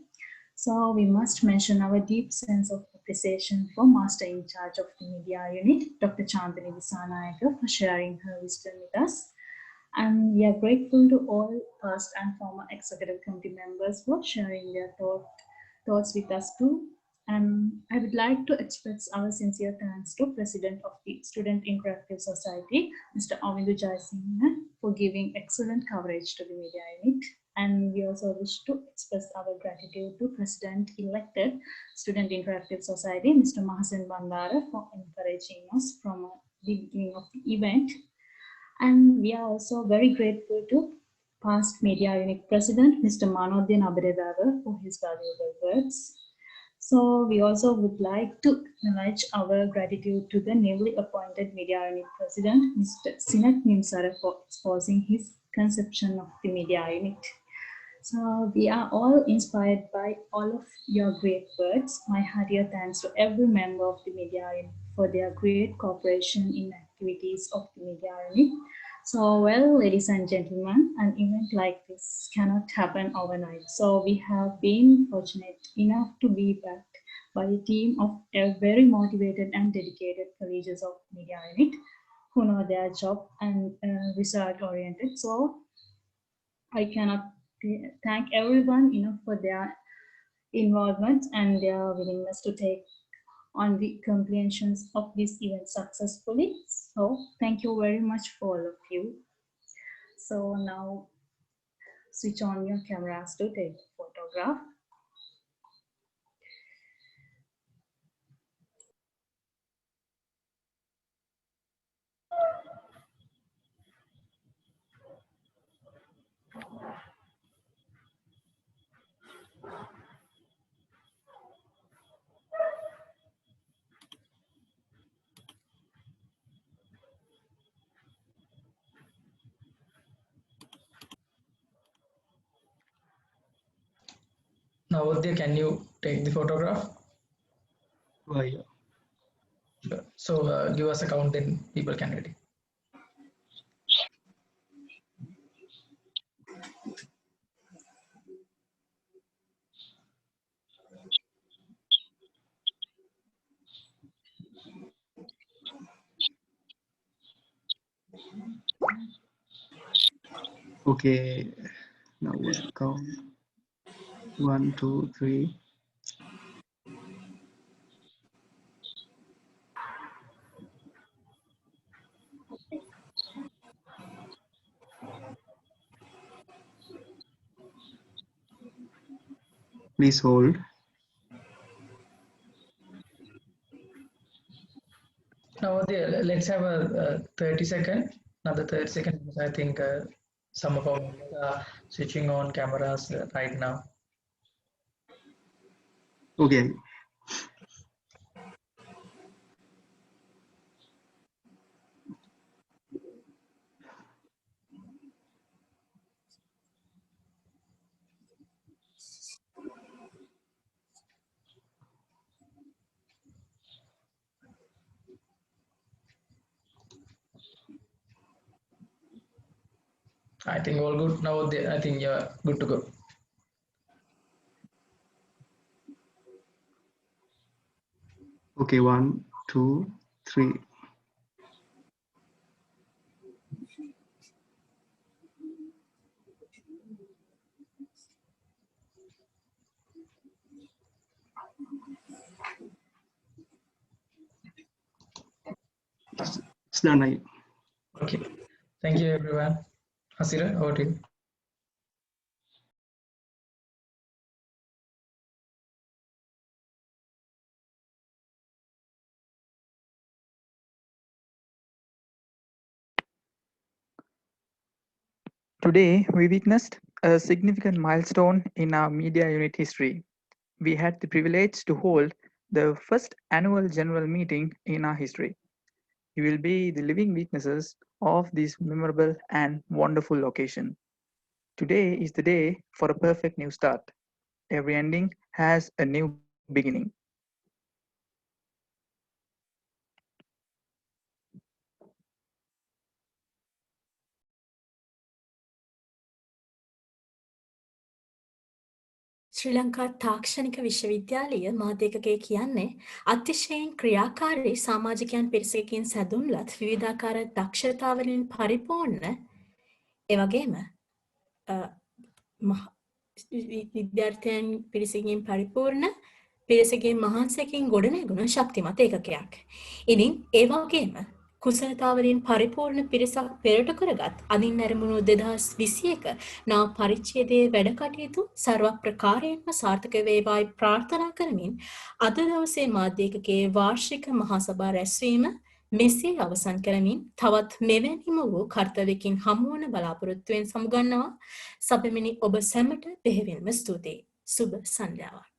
So we must mention our deep sense of appreciation for Master in charge of the media unit, Dr. Chandani Visanayaka, for sharing her wisdom with us. And we are grateful to all past and former executive committee members for sharing their thoughts with us too. And I would like to express our sincere thanks to President of the Student Interactive Society, Mr. Avindu Jayasinghe, for giving excellent coverage to the media unit. And we also wish to express our gratitude to President-elected Student Interactive Society, Mr. Mahasen Bandara, for encouraging us from the beginning of the event. And we are also very grateful to past Media Unit President, Mr. Manodya Nabadawewa, for his valuable words. So we also would like to acknowledge our gratitude to the newly appointed Media Unit President, Mr. Sinak Nimsara, for exposing his conception of the Media Unit. So we are all inspired by all of your great words. My heartier thanks to every member of the media unit for their great cooperation in activities of the media unit. So, well, ladies and gentlemen, an event like this cannot happen overnight. So we have been fortunate enough to be backed by a team of a very motivated and dedicated colleagues of media unit who know their job and result oriented. So I cannot thank everyone enough for their involvement and their willingness to take on the comprehensions of this event successfully. So thank you very much for all of you. So now switch on your cameras to take the photograph. Navodya, can you take the photograph? Why? Sure. So give us a count, then people can read it. Okay, now count. 1, 2, 3. Please hold. Navodya, let's have a 30 second, another 30 seconds, because I think some of our members are switching on cameras right now. Okay. I think all good. Navodya, I think you're good to go. Okay, 1, 2, 3. It's done. Okay. Thank you, everyone. Hasira, over to you. Today, we witnessed a significant milestone in our media unit history. We had the privilege to hold the first annual general meeting in our history. You will be the living witnesses of this memorable and wonderful occasion. Today is the day for a perfect new start. Every ending has a new beginning. ශ්‍රී ලංකා තාක්ෂණික විශ්වවිද්‍යාලය මාධ්‍යකගේ කියන්නේ අතිශයින් ක්‍රියාකාරී සමාජිකයන් පිරිසකින් සැදුම්ලත් විවිධාකාර දක්ෂතාවලින් පරිපූර්ණ එවගේම විද්‍යාර්ථයන් පිරිසකින් පරිපූර්ණ පිරිසකින් මහන්සකින් ගොඩනැගුණ ශක්තිමත් ඒකකයක්. ඉතින් ඒ වගේම කුසලතාවලින් පරිපූර්ණ පිරිසක් පෙරට කරගත් අදින් නැරඹුණු 2021 නව පරිච්ඡේදයේ වැඩ කටයුතු සර්ව ප්‍රකාරයෙන්ම සාර්ථක වේවායි ප්‍රාර්ථනා කරමින් අද දවසේ මාධ්‍යකගේ වාර්ෂික මහා සභා රැස්වීම මෙසේ අවසන් කරමින් තවත් මෙවැනිම වූ කර්තව්‍යකින් හමුවන බලාපොරොත්තුවෙන් සමුගන්නවා. සබමිනි ඔබ සැමට බෙහෙවින්ම ස්තුතියි. සුබ සන්ධ්‍යාවක්.